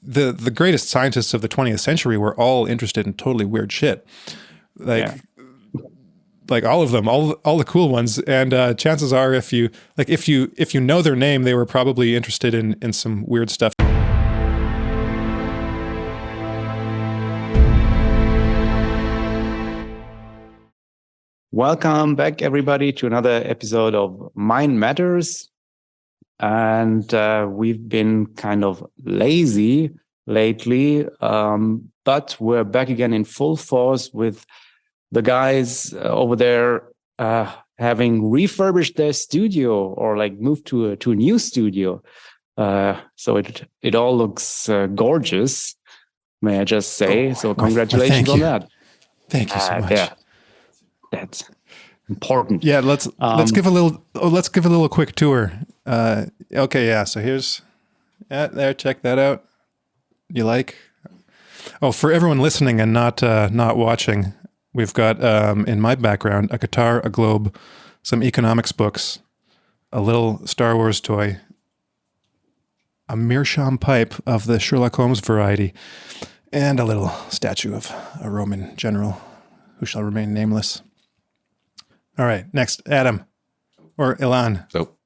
the greatest scientists of the 20th century were all interested in totally weird shit. Like all of them, all the cool ones. And chances are, if you know their name, they were probably interested in some weird stuff. Welcome back, everybody, to another episode of Mind Matters. And we've been kind of lazy lately, but we're back again in full force with the guys over there having refurbished their studio or like moved to a new studio. So it all looks gorgeous, may I just say. So congratulations on that. Thank you so much. Yeah. That's important. Yeah, let's give a little quick tour. Okay, yeah. So here's there. Check that out. You like? Oh, for everyone listening and not watching, we've got in my background a guitar, a globe, some economics books, a little Star Wars toy, a meerschaum pipe of the Sherlock Holmes variety, and a little statue of a Roman general who shall remain nameless. All right, next, Adam or Ilan. So,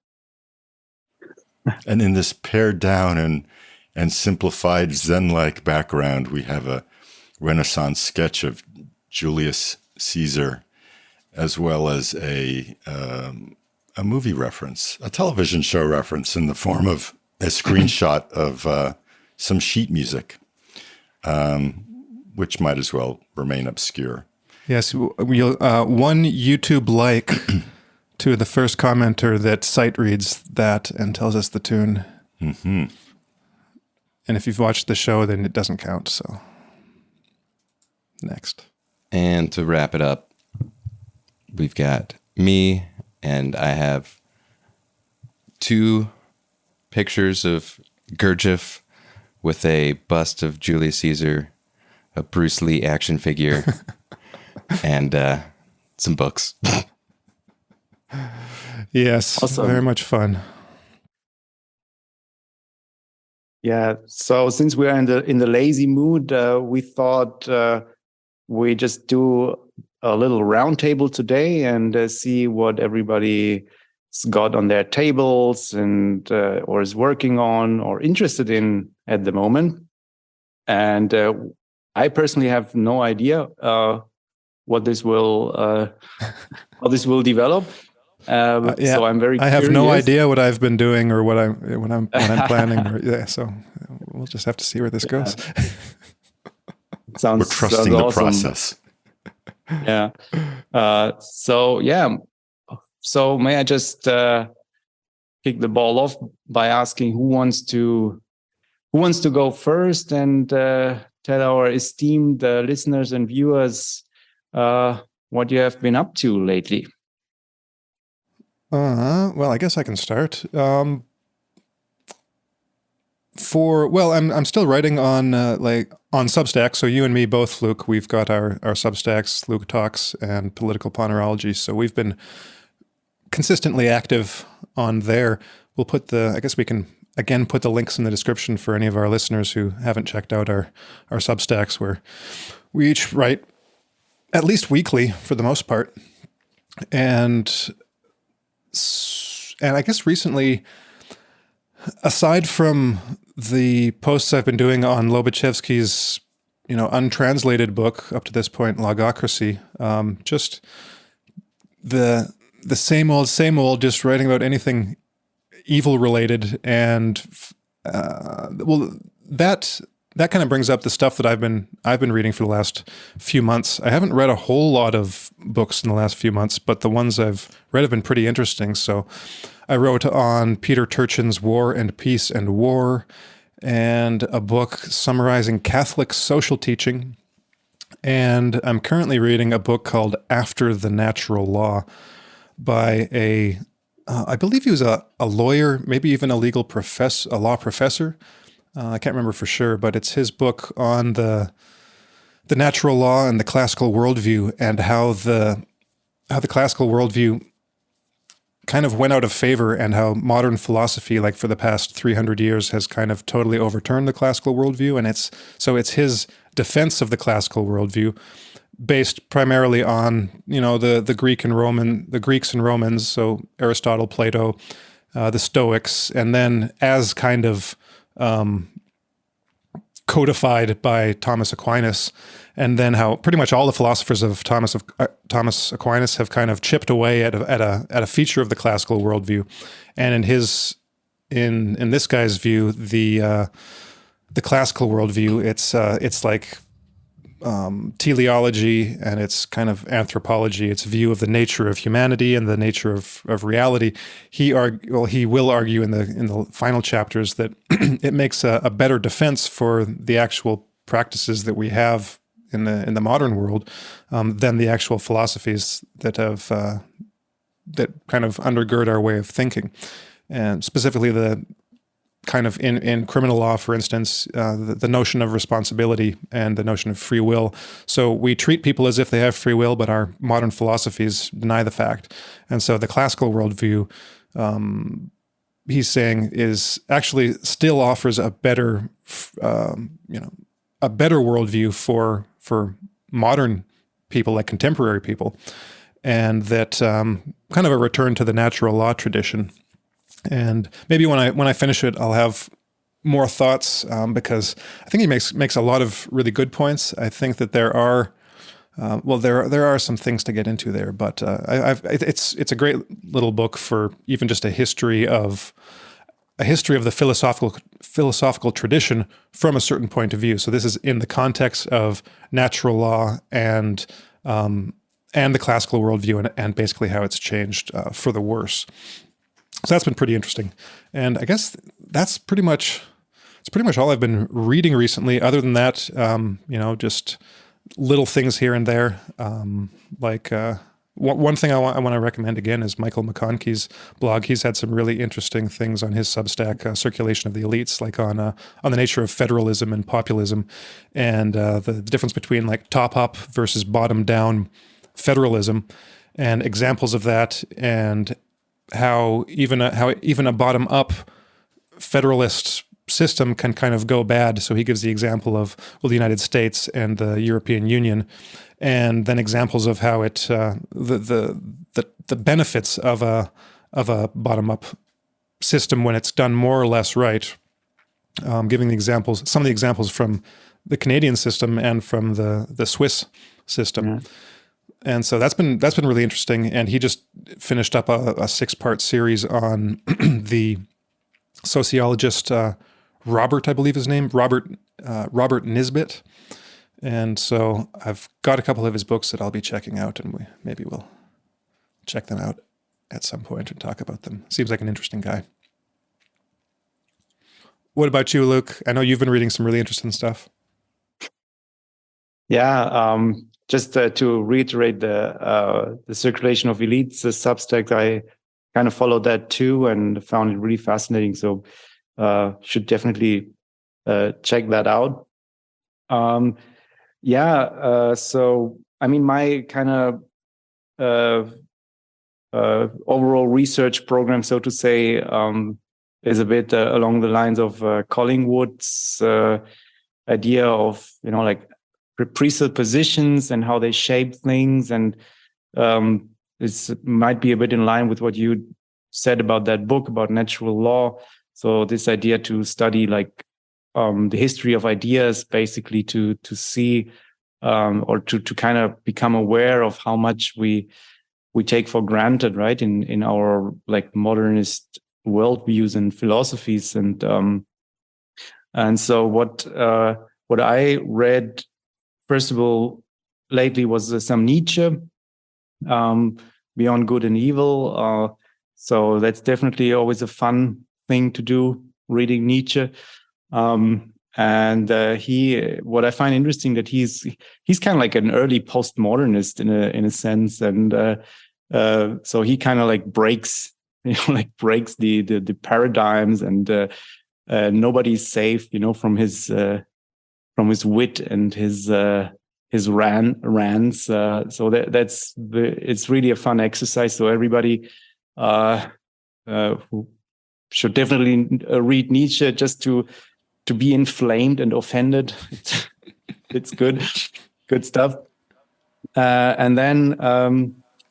and in this pared down and simplified Zen-like background, we have a Renaissance sketch of Julius Caesar, as well as a movie reference, a television show reference in the form of a screenshot of some sheet music, which might as well remain obscure. Yes, we'll one YouTube like to the first commenter that sight reads that and tells us the tune. Mm-hmm. And if you've watched the show, then it doesn't count. So next. And to wrap it up, we've got me, and I have 2 pictures of Gurdjieff with a bust of Julius Caesar, a Bruce Lee action figure, and some books. Yes, awesome. Very much fun. Yeah. So since we're in the lazy mood, we thought we just do a little roundtable today and see what everybody's got on their tables and or is working on or interested in at the moment. And I personally have no idea what this will how this will develop. So I'm very. I have curious. no idea what I've been doing or what I'm planning. So we'll just have to see where this goes. Sounds. We're trusting the awesome. process. Yeah. So may I just kick the ball off by asking who wants to go first and tell our esteemed listeners and viewers what you have been up to lately. Well, I guess I can start. I'm still writing on Substack. So you and me both, Luke. We've got our Substacks, Luke Talks and Political Ponerology. So we've been consistently active on there. We'll put I guess we can again put the links in the description for any of our listeners who haven't checked out our Substacks, where we each write at least weekly for the most part. And I guess recently, aside from the posts I've been doing on Lobachevsky's, untranslated book up to this point, Logocracy, just the same old, just writing about anything evil related, and that kind of brings up the stuff that I've been reading for the last few months. I haven't read a whole lot of books in the last few months, but the ones I've read have been pretty interesting. So I wrote on Peter Turchin's War and Peace and War, and a book summarizing Catholic social teaching. And I'm currently reading a book called After the Natural Law by I believe he was a lawyer, maybe even a law professor. I can't remember for sure, but it's his book on the natural law and the classical worldview, and how the classical worldview kind of went out of favor, and how modern philosophy, like for the past 300 years, has kind of totally overturned the classical worldview. And it's his defense of the classical worldview, based primarily on the Greeks and Romans, so Aristotle, Plato, the Stoics, and then as kind of codified by Thomas Aquinas, and then how pretty much all the philosophers of Thomas Aquinas have kind of chipped away at a feature of the classical worldview. And in this guy's view, the classical worldview, it's like teleology, and it's kind of anthropology. It's view of the nature of humanity and the nature of reality. He will argue in the final chapters that it makes a better defense for the actual practices that we have in the modern world than the actual philosophies that kind of undergird our way of thinking, and specifically the kind of in criminal law, for instance, the notion of responsibility and the notion of free will. So we treat people as if they have free will, but our modern philosophies deny the fact. And so the classical worldview, he's saying, is actually still offers a better worldview for modern people, like contemporary people, and that kind of a return to the natural law tradition. And maybe when I finish it, I'll have more thoughts, because I think he makes a lot of really good points. I think that there are some things to get into there, but it's a great little book for even just a history of the philosophical tradition from a certain point of view. So this is in the context of natural law and the classical worldview, and basically how it's changed for the worse. So that's been pretty interesting. And I guess it's pretty much all I've been reading recently. Other than that, just little things here and there. One thing I want to recommend again is Michael McConkey's blog. He's had some really interesting things on his Substack, Circulation of the Elites, like on the nature of federalism and populism, and the difference between like top-up versus bottom-down federalism, and examples of that, and how even a bottom-up federalist system can kind of go bad. So he gives the example of the United States and the European Union, and then examples of how it the benefits of a bottom-up system when it's done more or less right. Giving some of the examples from the Canadian system and from the Swiss system. Yeah. And so that's been really interesting. And he just finished up a 6-part series on the sociologist Robert, I believe his name, Robert Nisbet. And so I've got a couple of his books that I'll be checking out, and maybe we'll check them out at some point and talk about them. Seems like an interesting guy. What about you, Luke? I know you've been reading some really interesting stuff. Yeah, just to reiterate the Circulation of Elites, the Substack, I kind of followed that too and found it really fascinating. So should definitely check that out. So I mean, my kind of overall research program, so to say, is a bit along the lines of Collingwood's idea of, like presuppositions and how they shape things. And this might be a bit in line with what you said about that book about natural law. So this idea to study like the history of ideas, basically to see or to kind of become aware of how much we take for granted, right, in our like modernist worldviews and philosophies. And so what I read first of all lately was some Nietzsche, Beyond Good and Evil. So that's definitely always a fun thing to do, reading Nietzsche. And what I find interesting that he's kind of like an early postmodernist in a sense, and so he kind of like breaks the paradigms, and nobody's safe, from his wit and his rants. So it's really a fun exercise. So everybody who should definitely read Nietzsche just to be inflamed and offended. It's good stuff. And then,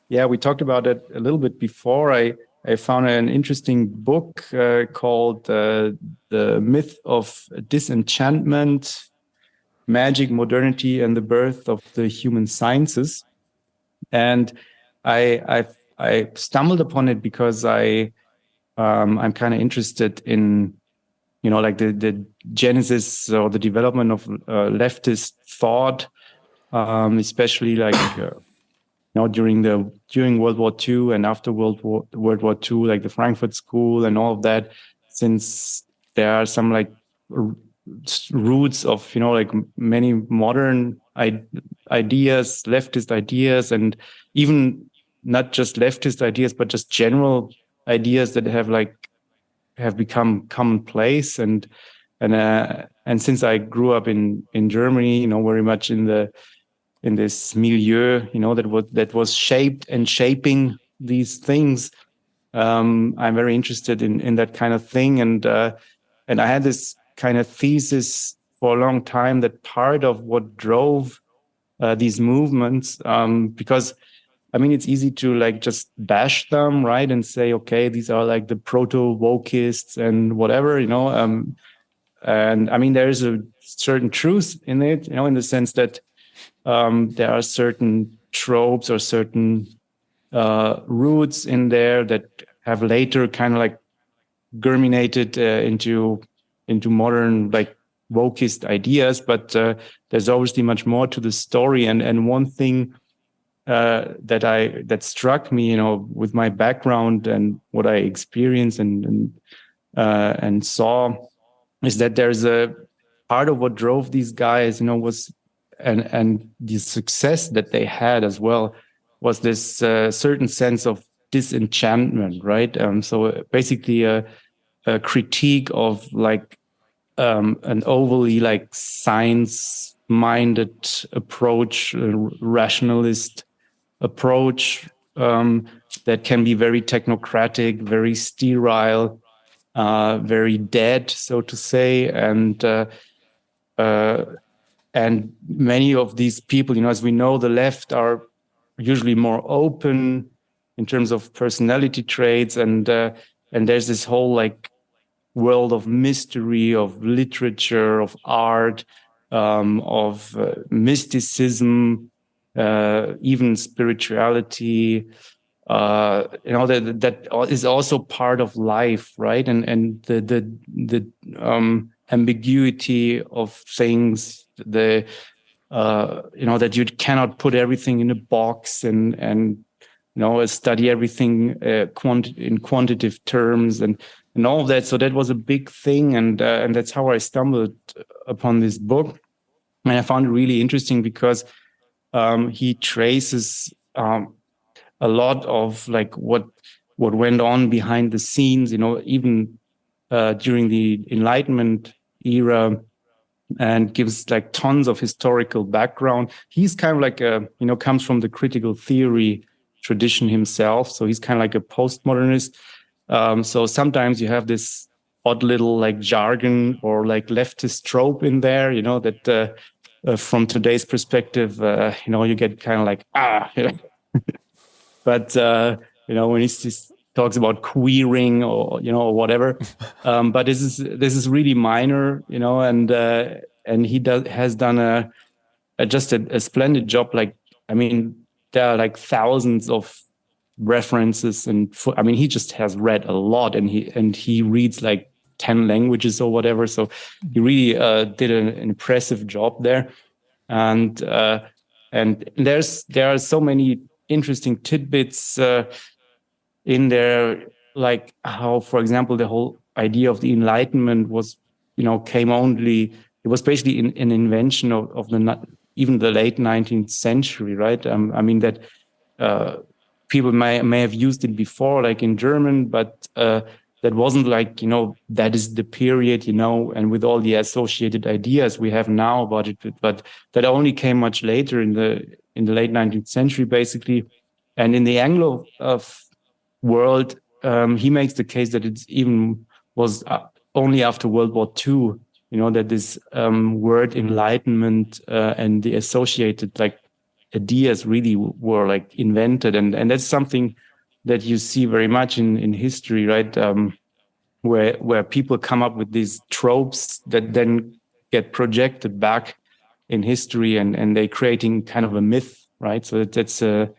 we talked about it a little bit before. I found an interesting book called The Myth of Disenchantment, Magic, Modernity, and the Birth of the Human Sciences. And I stumbled upon it because I'm kind of interested in, like the genesis or the development of leftist thought, especially like during World War II and after World War II, like the Frankfurt School and all of that. Since there are some like roots of like many modern ideas, leftist ideas, and even not just leftist ideas, but just general ideas that have become commonplace. And since I grew up in Germany, very much in this milieu, that was shaped and shaping these things. I'm very interested in that kind of thing, and I had this kind of thesis for a long time that part of what drove these movements, because it's easy to like just bash them, right, and say, okay, these are like the proto-wokists and whatever, and there is a certain truth in it, in the sense that there are certain tropes or certain roots in there that have later kind of like germinated into modern like wokist ideas, but there's obviously much more to the story. And one thing that struck me, with my background and what I experienced and saw, is that there's a part of what drove these guys, was and the success that they had as well was this certain sense of disenchantment, right? So basically a critique of like an overly like science-minded approach, rationalist approach that can be very technocratic, very sterile, very dead, so to say, and many of these people, as we know, the left are usually more open in terms of personality traits, and there's this whole like world of mystery, of literature, of art, of mysticism, even spirituality. That is also part of life, right? And the ambiguity of things, that you cannot put everything in a box and study everything in quantitative terms and all of that. So that was a big thing, and that's how I stumbled upon this book. And I found it really interesting because he traces a lot of like what went on behind the scenes, even during the Enlightenment era, and gives like tons of historical background. He's kind of like comes from the critical theory tradition himself. So he's kind of like a postmodernist. So sometimes you have this odd little like jargon or like leftist trope in there, that from today's perspective, you get kind of like, but, when he talks about queering or, or whatever, but this is really minor, and he has done just a splendid job. Like, there are like thousands of references, and he just has read a lot, and he reads like 10 languages or whatever. So he really did an impressive job there. And there are so many interesting tidbits in there, like how, for example, the whole idea of the Enlightenment was, it was basically an invention of even the late 19th century, right? That people may have used it before, like in German, but that wasn't like, that is the period, and with all the associated ideas we have now about it, but that only came much later in the late 19th century, basically. And in the Anglo world. He makes the case that it's even was only after World War II, that this word enlightenment and the associated like ideas really were like invented, and that's something that you see very much in history, right? Where people come up with these tropes that then get projected back in history, and they're creating kind of a myth, right? So that's a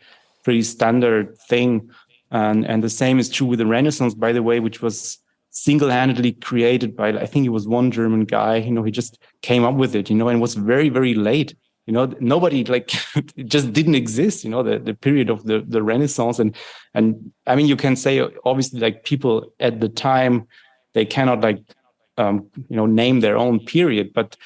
pretty standard thing. And the same is true with the Renaissance, by the way, which was single-handedly created by, I think it was one German guy, he just came up with it, and was very, very late. Nobody like it just didn't exist, the period of the Renaissance. And I mean, you can say obviously like people at the time, they cannot like, name their own period, but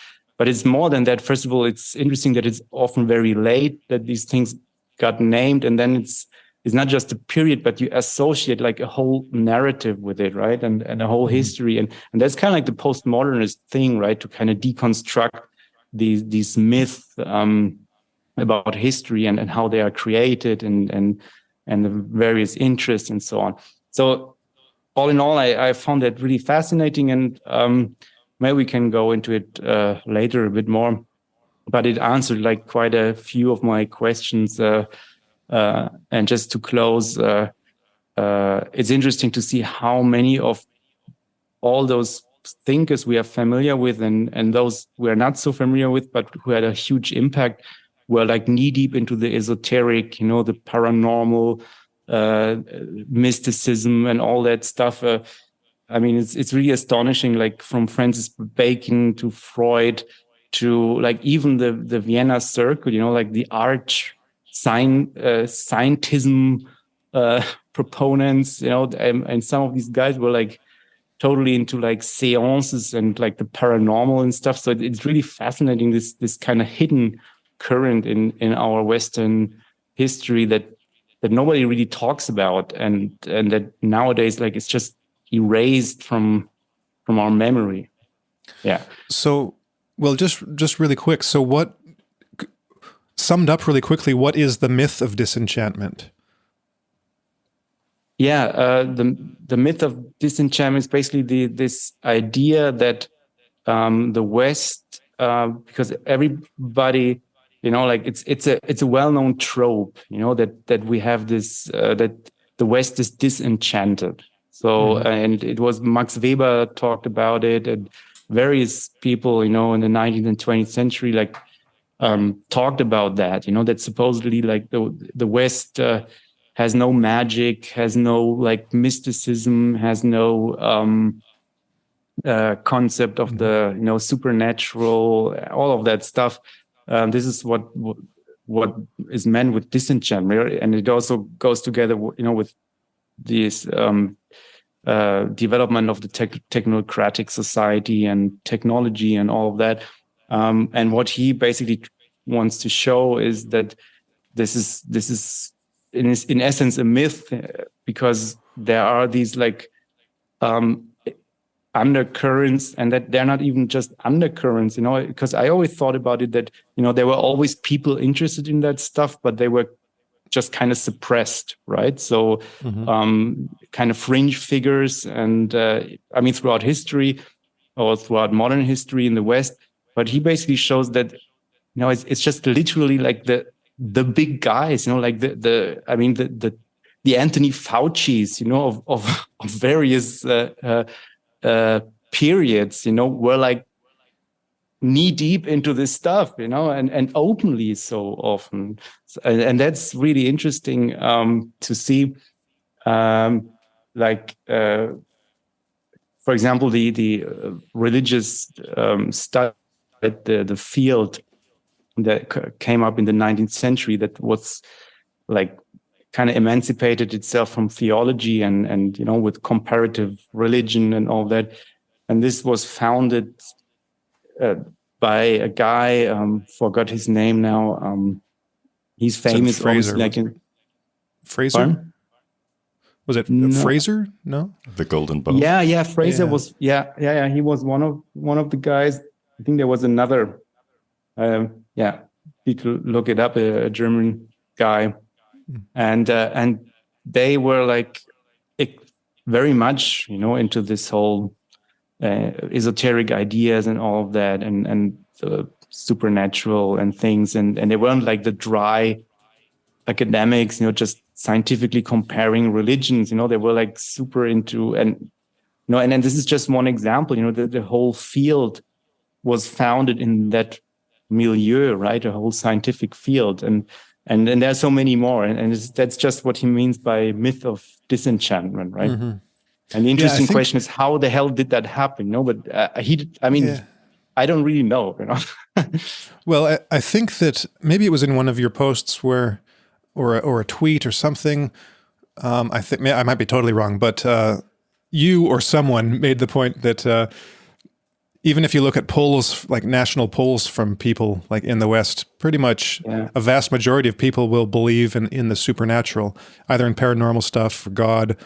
it's more than that. First of all, it's interesting that it's often very late that these things got named. And then it's not just a period, but you associate like a whole narrative with it, right? And a whole history. And that's kind of like the postmodernist thing, right? To kind of deconstruct these myths about history and how they are created and the various interests and so on. So all in all, I found that really fascinating, and maybe we can go into it later a bit more. But it answered like quite a few of my questions. And just to close, it's interesting to see how many of all those thinkers we are familiar with and those we are not so familiar with, but who had a huge impact, were like knee deep into the esoteric, the paranormal, mysticism and all that stuff. I mean, it's really astonishing, like from Francis Bacon to Freud to like even the Vienna Circle, like the arch scientism proponents, and some of these guys were like totally into like seances and like the paranormal and stuff. So it's really fascinating, this kind of hidden current in our Western history that nobody really talks about, and that nowadays like it's just erased from our memory. Yeah. So, well, just really quick. So what, summed up really quickly, what is the myth of disenchantment? Yeah, the myth of disenchantment is basically this idea that the West, because everybody, like it's a well-known trope, that we have this that the West is disenchanted. So and it was Max Weber talked about it, and various people, in the 19th and 20th century, like talked about that, that supposedly like the West has no magic, has no like mysticism, has no concept of the supernatural, all of that stuff. This is what is meant with disenchantment, and it also goes together, with this development of the technocratic society and technology and all of that. And what he basically wants to show is that this is in essence a myth, because there are these like undercurrents, and that they're not even just undercurrents, because I always thought about it that, there were always people interested in that stuff, but they were just kind of suppressed, right? So kind of fringe figures, and I mean throughout history or throughout modern history in the West. But he basically shows that, it's just literally like the big guys, like the Anthony Fauci's, of various periods, were like knee deep into this stuff, and openly so often. And that's really interesting to see. For example, the religious study at the field that came up in the 19th century, that was like kind of emancipated itself from theology and with comparative religion and all that. And this was founded by a guy, forgot his name now. He's famous. Fraser. Fraser? Pardon? Was it Fraser? No? The Golden Bow. Yeah. Fraser was. Yeah. He was one of the guys. I think there was another. You could look it up. A German guy, and they were like very much, into this whole esoteric ideas and all of that, and supernatural and things, and they weren't like the dry academics, just scientifically comparing religions. They were like super into, and and this is just one example. The whole field was founded in that milieu, right? A whole scientific field, and there are so many more, and that's just what he means by myth of disenchantment, right? Mm-hmm. And the interesting question is, how the hell did that happen? But I don't really know. Well, I think that maybe it was in one of your posts where, or a tweet or something. I think I might be totally wrong, but you or someone made the point that even if you look at polls, like national polls from people like in the West, pretty much a vast majority of people will believe in the supernatural, either in paranormal stuff or God.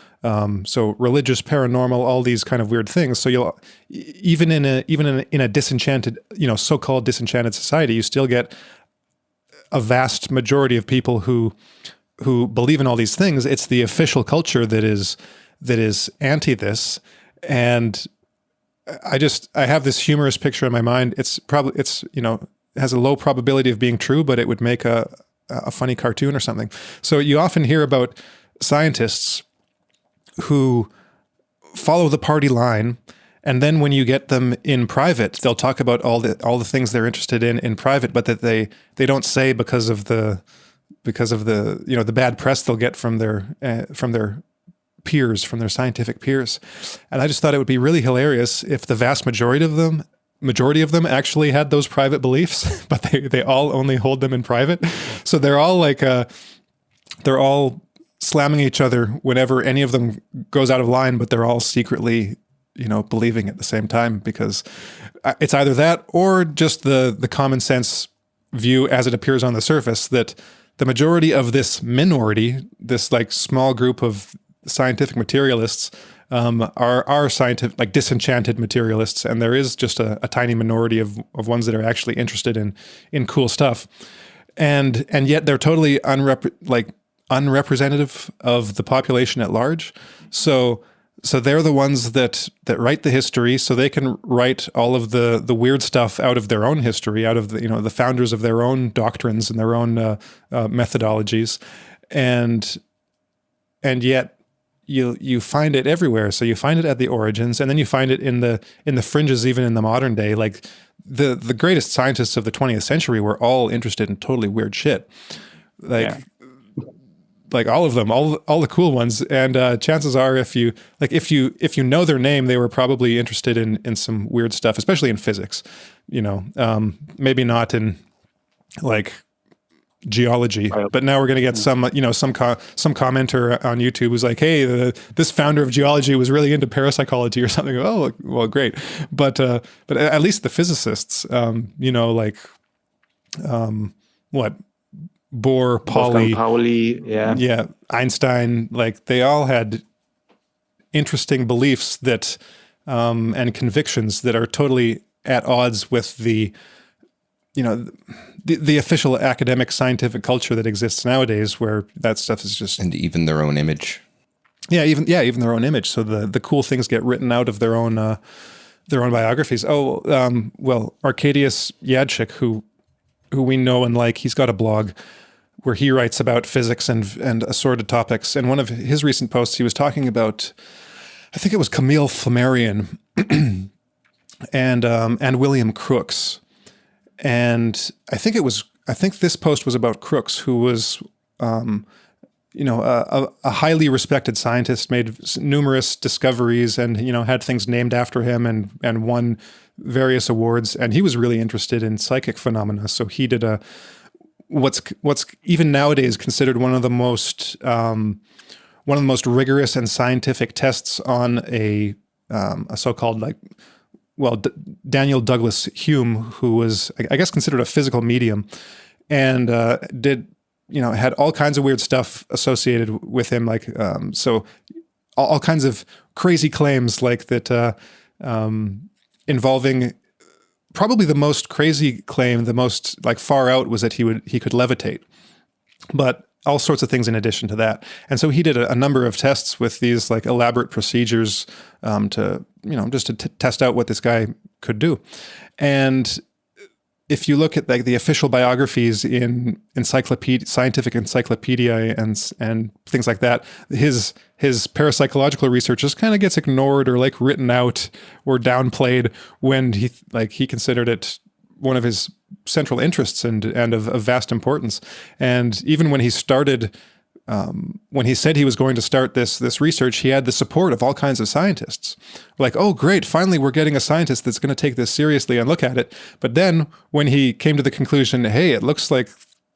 So religious, paranormal, all these kind of weird things. So you'll even in a disenchanted, so-called disenchanted society, you still get a vast majority of people who believe in all these things. It's the official culture that is anti this, and I have this humorous picture in my mind. It's has a low probability of being true, but it would make a funny cartoon or something. So you often hear about scientists who follow the party line, and then when you get them in private, they'll talk about all the things they're interested in private, but that they don't say because of the the bad press they'll get from their peers, from their scientific peers. And I just thought it would be really hilarious if the vast majority of them actually had those private beliefs, but they all only hold them in private. So they're all they're all slamming each other whenever any of them goes out of line, but they're all secretly, believing at the same time, because it's either that or just the common sense view as it appears on the surface that the majority of this minority, this like small group of scientific materialists, are scientific, like disenchanted materialists, and there is just a tiny minority of ones that are actually interested in cool stuff, and yet they're totally unrepresentative of the population at large. So they're the ones that write the history, so they can write all of the weird stuff out of their own history, out of the founders of their own doctrines and their own methodologies, and yet you find it everywhere. So you find it at the origins, and then you find it in the fringes, even in the modern day. Like the greatest scientists of the 20th century were all interested in totally weird shit. Like all of them, all the cool ones. And chances are, if you know their name, they were probably interested in some weird stuff, especially in physics. Maybe not in like geology, but now we're going to get some commenter on YouTube who's like, hey, this founder of geology was really into parapsychology or something. Oh, well, great. But at least the physicists, what, Bohr, Pauli, yeah, Einstein, like they all had interesting beliefs that and convictions that are totally at odds with the official academic scientific culture that exists nowadays, where that stuff is just, and even their own image. Even their own image. So the cool things get written out of their own biographies. Well, Arkadiusz Jadczyk, who we know and like, he's got a blog where he writes about physics and assorted topics. And one of his recent posts, he was talking about, I think it was Camille Flammarion and William Crookes. And I think this post was about Crookes, who was, a highly respected scientist, made numerous discoveries, and had things named after him, and won various awards. And he was really interested in psychic phenomena. So he did what's even nowadays considered one of the most rigorous and scientific tests on a so-called Daniel Douglas Hume, who was, I guess, considered a physical medium, and had all kinds of weird stuff associated with him, like so all kinds of crazy claims like that, involving probably the most crazy claim, the most like far out, was that he could levitate. But all sorts of things in addition to that. And so he did a number of tests with these like elaborate procedures to, just to test out what this guy could do. And if you look at like the official biographies in scientific encyclopedia and things like that, his parapsychological research just kind of gets ignored or like written out or downplayed when he considered it one of his central interests and of vast importance. And even when he started, when he said he was going to start this research, he had the support of all kinds of scientists. Like, oh, great, finally we're getting a scientist that's going to take this seriously and look at it. But then when he came to the conclusion, hey, it looks like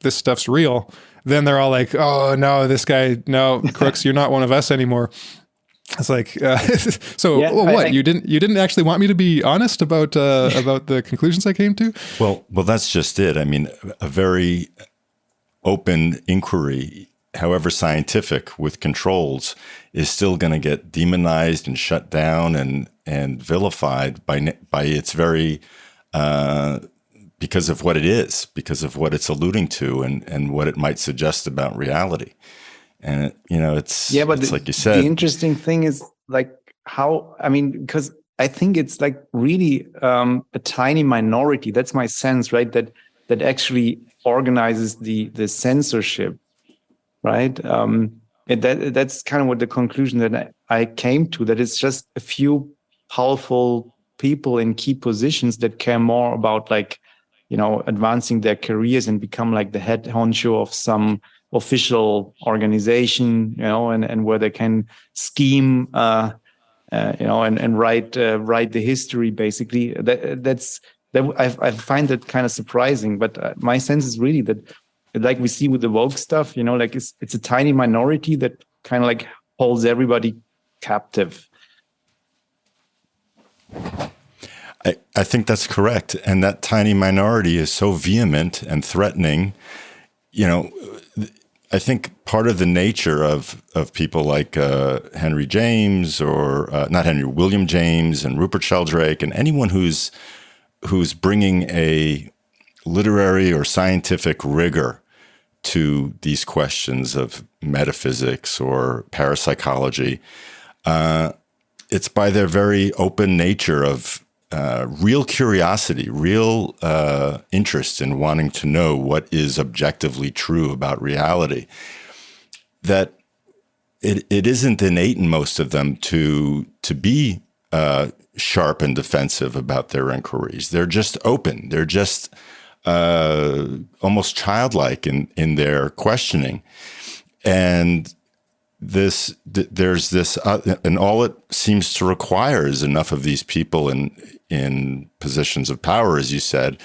this stuff's real, then they're all like, oh, no, this guy, no, Crooks, you're not one of us anymore. It's like, so Yeah, what? You didn't actually want me to be honest about the conclusions I came to? Well, that's just it. I mean, a very open inquiry, however scientific, with controls, is still going to get demonized and shut down and vilified by its very because of what it is, because of what it's alluding to, and what it might suggest about reality. And it's like you said. The interesting thing is like because I think it's like really a tiny minority. That's my sense, right? That actually organizes the censorship, right? That's kind of what the conclusion that I came to. That it's just a few powerful people in key positions that care more about advancing their careers and become like the head honcho of some official organization, and where they can scheme, and write the history. Basically, I find that kind of surprising. But my sense is really that, like we see with the woke stuff, it's a tiny minority that kind of like holds everybody captive. I think that's correct, and that tiny minority is so vehement and threatening. I think part of the nature of people like Henry James, or William James and Rupert Sheldrake, and anyone who's bringing a literary or scientific rigor to these questions of metaphysics or parapsychology, it's by their very open nature of real curiosity, real interest in wanting to know what is objectively true about reality, that it isn't innate in most of them to be sharp and defensive about their inquiries. They're just open. They're just almost childlike in their questioning. And there's this, and all it seems to require is enough of these people in positions of power, as you said,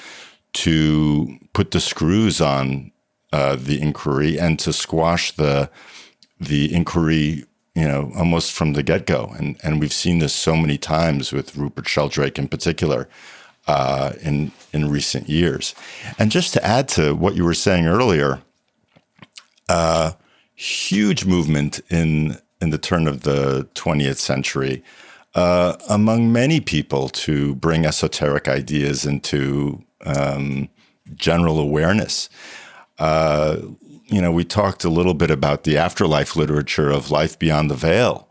to put the screws on the inquiry and to squash the inquiry, almost from the get-go. And we've seen this so many times with Rupert Sheldrake in particular in recent years. And just to add to what you were saying earlier, huge movement in the turn of the 20th century among many people to bring esoteric ideas into general awareness. We talked a little bit about the afterlife literature of Life Beyond the Veil.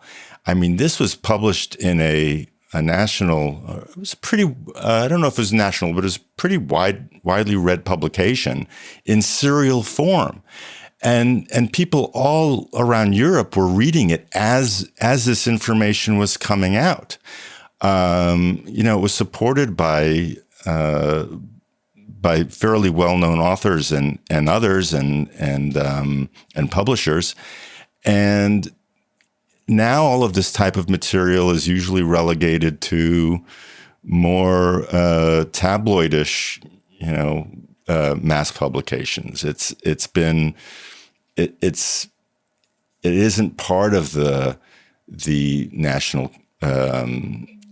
I mean, this was published in a national, it was pretty, I don't know if it was national, but it was pretty widely read publication in serial form. And people all around Europe were reading it as this information was coming out. It was supported by fairly well-known authors and others and publishers. And now all of this type of material is usually relegated to more tabloidish, mass publications. It isn't part of the national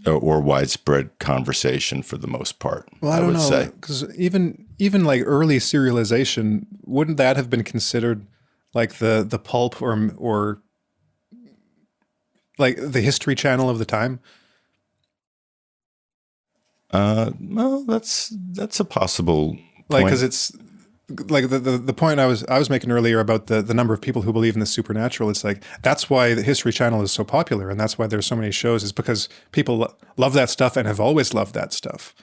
or widespread conversation for the most part. Well, I don't know, because even like early serialization, wouldn't that have been considered like the pulp or like the History Channel of the time? Well, that's a possible point. Like, because it's like the point I was making earlier about the number of people who believe in the supernatural. It's like that's why the History Channel is so popular, and that's why there's so many shows. Is because people love that stuff and have always loved that stuff.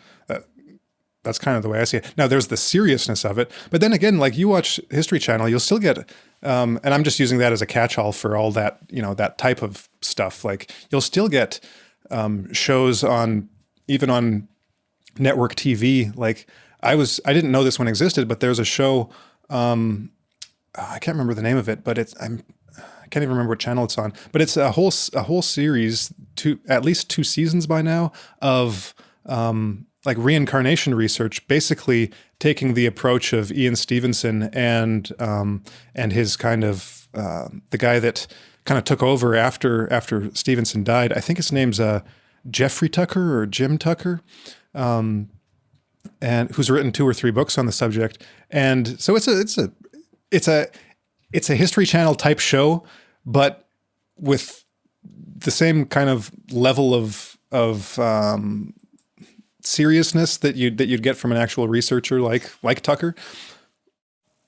That's kind of the way I see it. Now, there's the seriousness of it, but then again, like you watch History Channel, you'll still get, and I'm just using that as a catch-all for all that, that type of stuff. Like you'll still get shows even on network TV. Like I didn't know this one existed, but there's a show, I can't remember the name of it, but I can't even remember what channel it's on, but it's a whole series, at least 2 seasons by now, of like reincarnation research, basically taking the approach of Ian Stevenson and his kind of the guy that kind of took over after Stevenson died. I think his name's Jeffrey Tucker or Jim Tucker, and who's written 2 or 3 books on the subject. And so it's a History Channel type show, but with the same kind of level of seriousness that you'd get from an actual researcher like Tucker.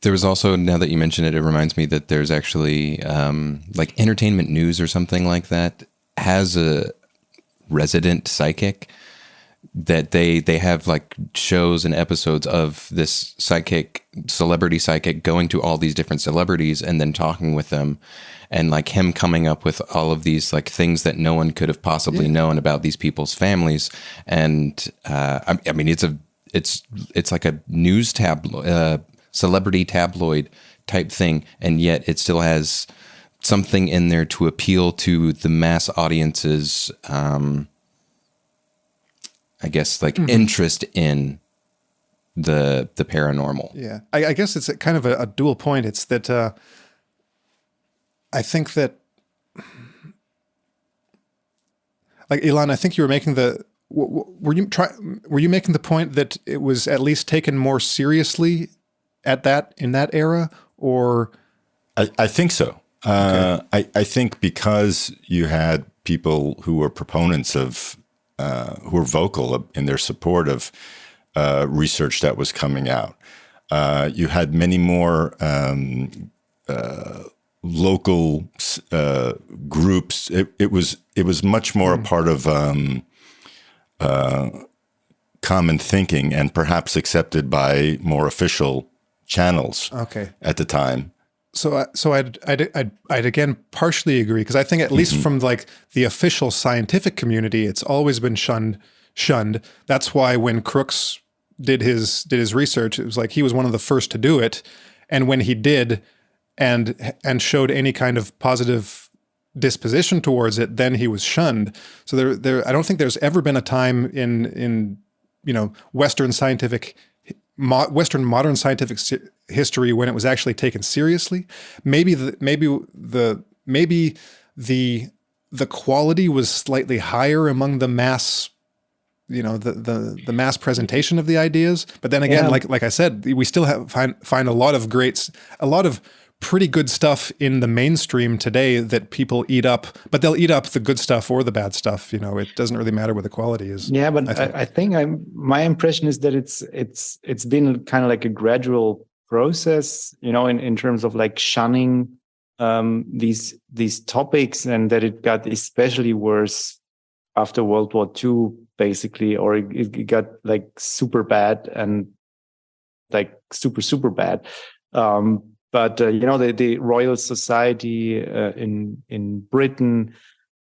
There was also, now that you mention it, it reminds me that there's actually like Entertainment News or something like that has a resident psychic that they have like shows and episodes of this celebrity psychic going to all these different celebrities and then talking with them, and like him coming up with all of these like things that no one could have possibly known about these people's families. And I mean, it's like a news tabloid, celebrity tabloid type thing, and yet it still has something in there to appeal to the mass audience's I guess like interest in the paranormal. Yeah, I guess it's kind of a dual point. It's that I think that, like Elon, I think you were making were you making the point that it was at least taken more seriously in that era, or? I think so. Okay. I think because you had people who were proponents of, who were vocal in their support of research that was coming out. You had many more local groups. It was much more a part of common thinking and perhaps accepted by more official channels. Okay. At the time. So I'd again partially agree, because I think at least from like the official scientific community, it's always been shunned. That's why when Crookes did his research, it was like he was one of the first to do it, and when he did and showed any kind of positive disposition towards it, then he was shunned. So there I don't think there's ever been a time in Western modern scientific history when it was actually taken seriously. Maybe the quality was slightly higher among the mass, the mass presentation of the ideas. But then again, like I said, we still find a lot of pretty good stuff in the mainstream today that people eat up, but they'll eat up the good stuff or the bad stuff. It doesn't really matter what the quality is. Yeah, but I think my impression is that it's been kind of like a gradual process, in terms of like shunning these topics, and that it got especially worse after World War II, basically, or it got like super bad and like super bad. But the Royal Society in Britain,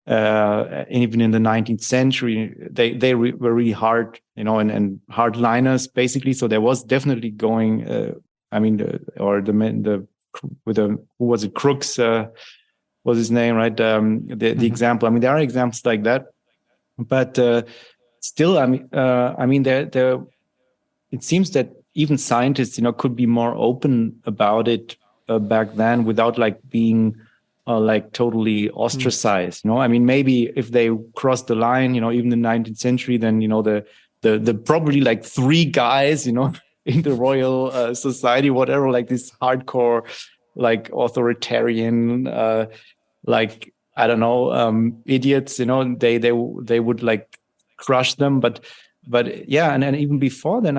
and even in the 19th century, they were really hard, and hardliners basically. So there was definitely going. Who was it? Crookes was his name, right? The example. I mean, there are examples like that, but still, there. It seems that even scientists, could be more open about it back then, without like being like totally ostracized. Maybe if they crossed the line, even in the 19th century, then the probably like 3 guys, in the Royal Society, whatever, like this hardcore, like authoritarian, like I don't know, idiots. They would like crush them. But yeah, and even before then,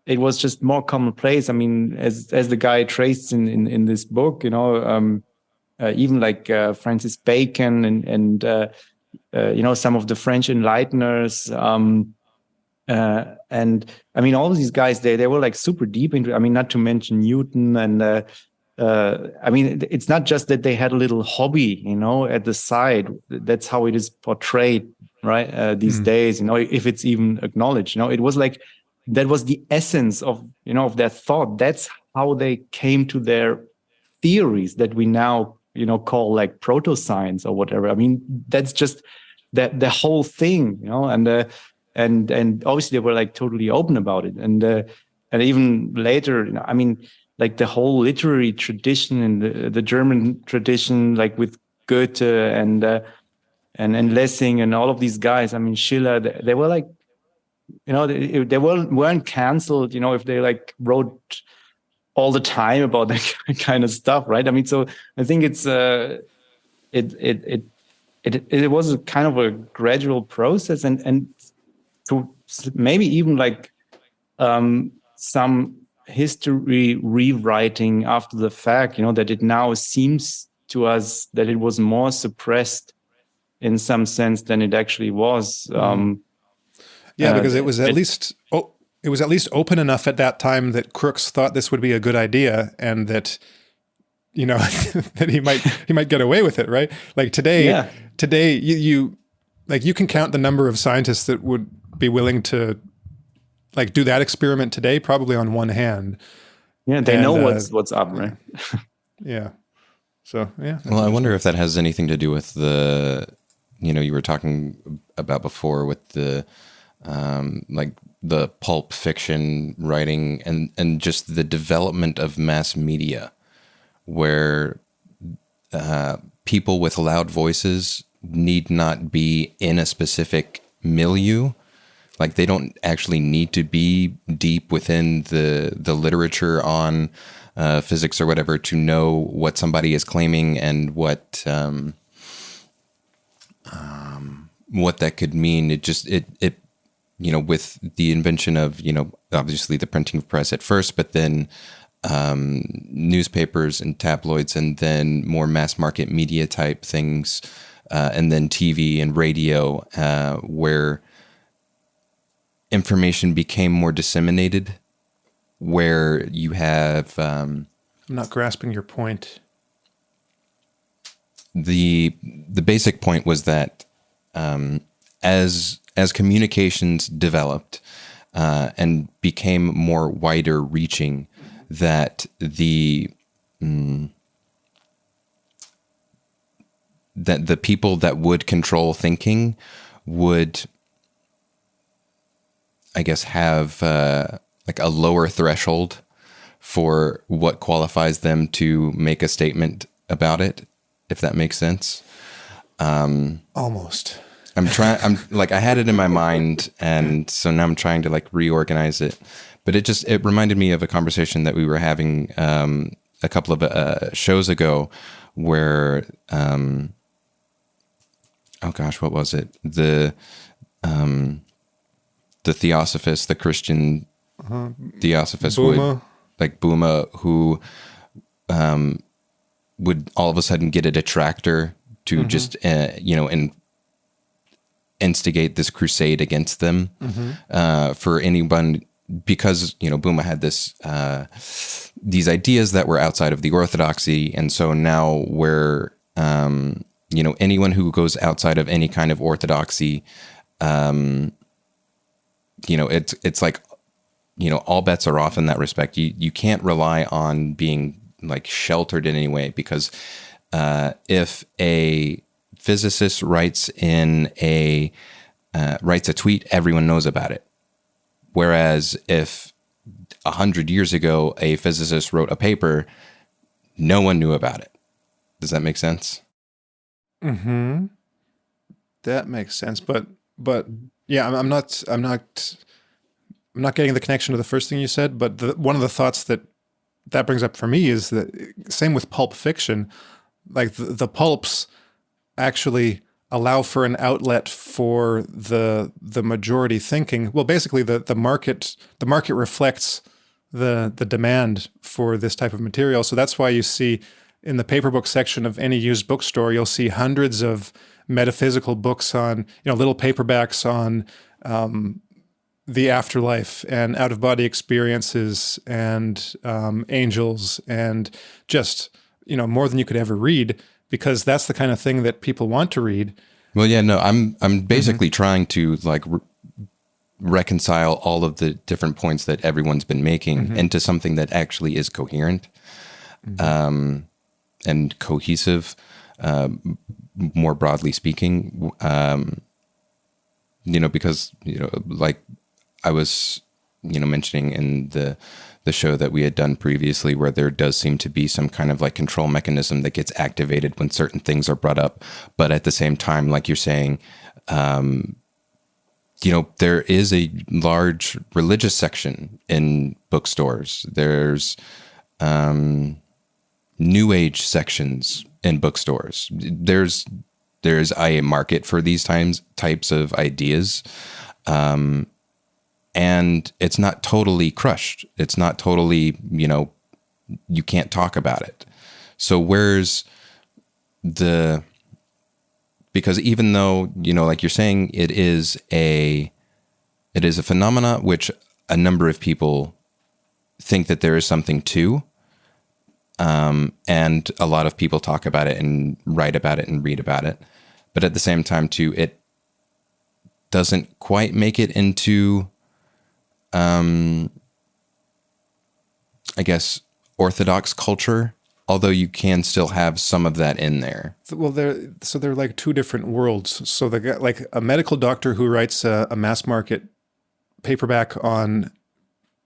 it was just more commonplace. I mean, as the guy traced in this book, even like Francis Bacon and some of the French enlighteners, and I mean, all of these guys, they were like super deep into. I mean, not to mention Newton and. I mean, it's not just that they had a little hobby, at the side. That's how it is portrayed, right? These days, if it's even acknowledged, it was like that was the essence of, of their thought. That's how they came to their theories that we now, call like proto-science or whatever. I mean, that's just the whole thing, and obviously they were like totally open about it, and even later, I mean, like the whole literary tradition and the German tradition, like with Goethe and Lessing and all of these guys. I mean, Schiller, they were like, they weren't canceled, if they like wrote all the time about that kind of stuff, right? I mean, so I think it was a kind of a gradual process, and to maybe even like some history rewriting after the fact, that it now seems to us that it was more suppressed in some sense than it actually was. Because it was at least open enough at that time that Crookes thought this would be a good idea, and that that he might get away with it, right? Like today you can count the number of scientists that would be willing to like do that experiment today, probably on one hand. Yeah, they know what's up, right? Yeah. So yeah. Well, I wonder if that has anything to do with the, you were talking about before with the, like the pulp fiction writing and just the development of mass media, where people with loud voices need not be in a specific milieu. Like they don't actually need to be deep within the literature on physics or whatever to know what somebody is claiming and what that could mean. It just with the invention of obviously the printing press at first, but then newspapers and tabloids, and then more mass market media type things, and then TV and radio, where information became more disseminated, where you have I'm not grasping your point. The basic point was that as communications developed and became more wider reaching, that the people that would control thinking would, I guess, have like a lower threshold for what qualifies them to make a statement about it, if that makes sense. Almost. I had it in my mind, and so now I'm trying to like reorganize it. But it reminded me of a conversation that we were having a couple of shows ago, where oh gosh, what was it? The Theosophist, the Christian Theosophist, Booma, who would all of a sudden get a detractor to just and instigate this crusade against them for anyone, because Booma had these ideas that were outside of the orthodoxy, and so now where anyone who goes outside of any kind of orthodoxy, it's like, all bets are off in that respect. You can't rely on being like sheltered in any way, because if a physicist writes a tweet, everyone knows about it. Whereas if 100 years ago a physicist wrote a paper, no one knew about it. Does that make sense? Mm-hmm. That makes sense, but yeah, I'm not getting the connection to the first thing you said. But one of the thoughts that brings up for me is that same with pulp fiction, like the pulps actually allow for an outlet for the majority thinking. Well, basically the market reflects the demand for this type of material. So that's why you see in the paper book section of any used bookstore, you'll see hundreds of metaphysical books on, little paperbacks on the afterlife and out-of-body experiences and angels and just, more than you could ever read, because that's the kind of thing that people want to read. Well, yeah, no, I'm basically trying to like reconcile all of the different points that everyone's been making into something that actually is coherent and cohesive, more broadly speaking. Because like I was mentioning in the show that we had done previously, where there does seem to be some kind of like control mechanism that gets activated when certain things are brought up. But at the same time, like you're saying, there is a large religious section in bookstores. There's new age sections in bookstores. There's a market for these types of ideas. And it's not totally crushed. It's not totally, you can't talk about it. So because even though, like you're saying, it is a phenomena which a number of people think that there is something to, and a lot of people talk about it and write about it and read about it. But at the same time too, it doesn't quite make it into, I guess, Orthodox culture, although you can still have some of that in there. Well, they're like two different worlds. So the guy, like a medical doctor who writes a mass market paperback on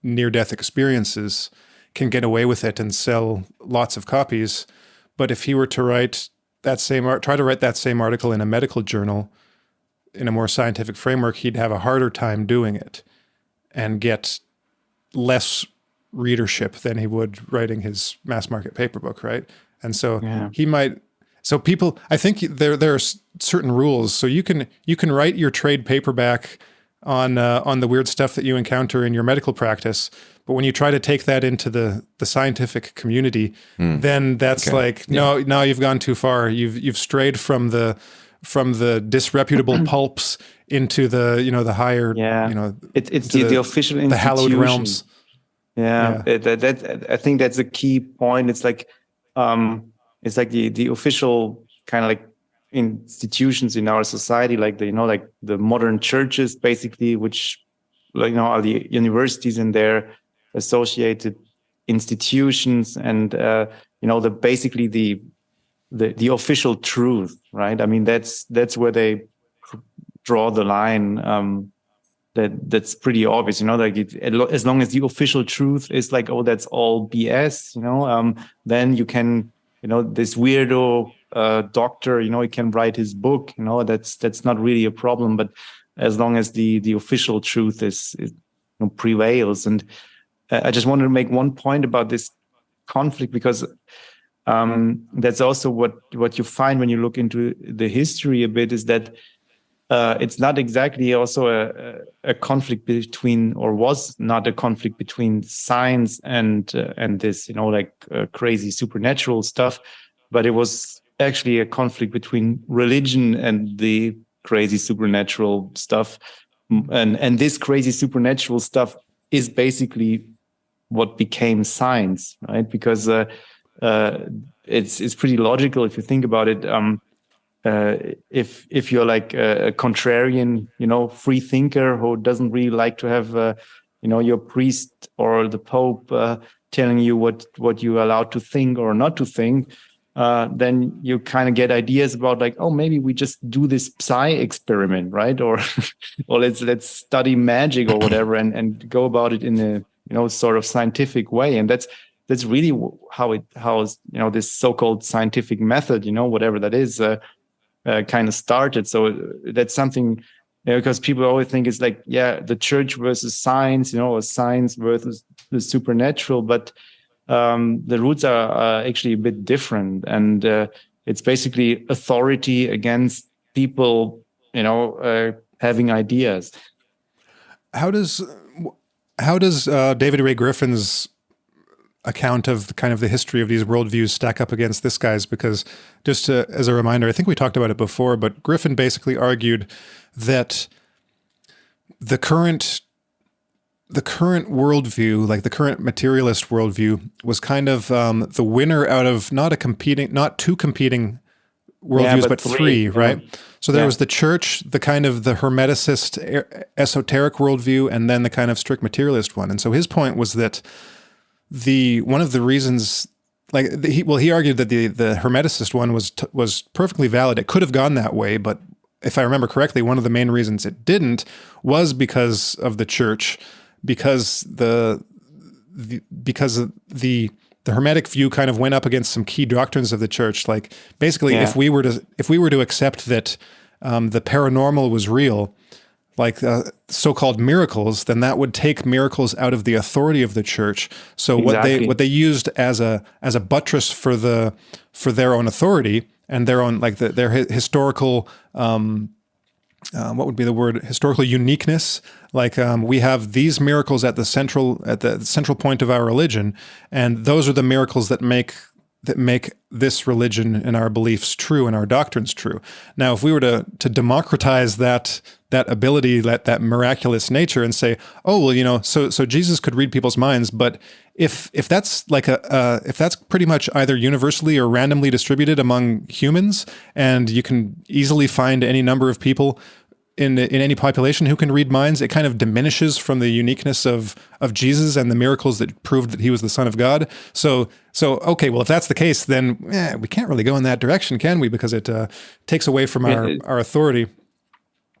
near-death experiences can get away with it and sell lots of copies. But if he were to write try to write that same article in a medical journal in a more scientific framework, he'd have a harder time doing it and get less readership than he would writing his mass market paper book, right? And so he might. So people, I think there are certain rules. So you can write your trade paperback on the weird stuff that you encounter in your medical practice, but when you try to take that into the scientific community, then that's no, you've gone too far. You've strayed from the disreputable pulps into the higher, it's the official institutions. The hallowed realms. I think that's a key point. It's like the official kind of like institutions in our society, like the modern churches, basically, which are the universities and their associated institutions, and basically the official truth, right? I mean, that's where they draw the line. That's pretty obvious, as long as the official truth is like, oh, that's all BS, then you can, this weirdo doctor, he can write his book, that's not really a problem. But as long as the official truth is prevails. And I just wanted to make one point about this conflict, because that's also what you find when you look into the history a bit, is that it's not exactly also a conflict between, or was not a conflict between science and this, crazy supernatural stuff, but it was actually a conflict between religion and the crazy supernatural stuff. And this crazy supernatural stuff is basically what became science, right? Because it's pretty logical if you think about it. If you're like a contrarian, free thinker who doesn't really like to have, your priest or the Pope telling you what you're allowed to think or not to think, then you kind of get ideas about like, oh, maybe we just do this psi experiment, right? Or let's study magic or whatever, and go about it in a sort of scientific way. And that's really how this so-called scientific method, whatever that is, kind of started. So that's something, because people always think it's like, the church versus science, or science versus the supernatural, but the roots are actually a bit different. And it's basically authority against people, having ideas. How does David Ray Griffin's account of kind of the history of these worldviews stack up against this guy's? Because just as a reminder, I think we talked about it before, but Griffin basically argued that the current worldview, like the current materialist worldview, was kind of the winner out of not two competing worldviews, but three, right? So there was the church, the kind of the hermeticist, esoteric worldview, and then the kind of strict materialist one. And so his point was that one of the reasons, he argued that the hermeticist one was perfectly valid. It could have gone that way, but if I remember correctly, one of the main reasons it didn't was because of the church, because the Hermetic view kind of went up against some key doctrines of the church. Like basically, if we were to accept that the paranormal was real, like so-called miracles, then that would take miracles out of the authority of the church. So what they used as a buttress for their own authority and their own their historical what would be the word, historical uniqueness. Like we have these miracles at the central point of our religion, and those are the miracles that make this religion and our beliefs true and our doctrines true. Now, if we were to democratize that ability, that miraculous nature, and say, oh well, so Jesus could read people's minds, but if that's if that's pretty much either universally or randomly distributed among humans, and you can easily find any number of people in any population who can read minds, it kind of diminishes from the uniqueness of Jesus and the miracles that proved that he was the Son of God. So okay, well, if that's the case, then we can't really go in that direction, can we? Because it takes away from our authority.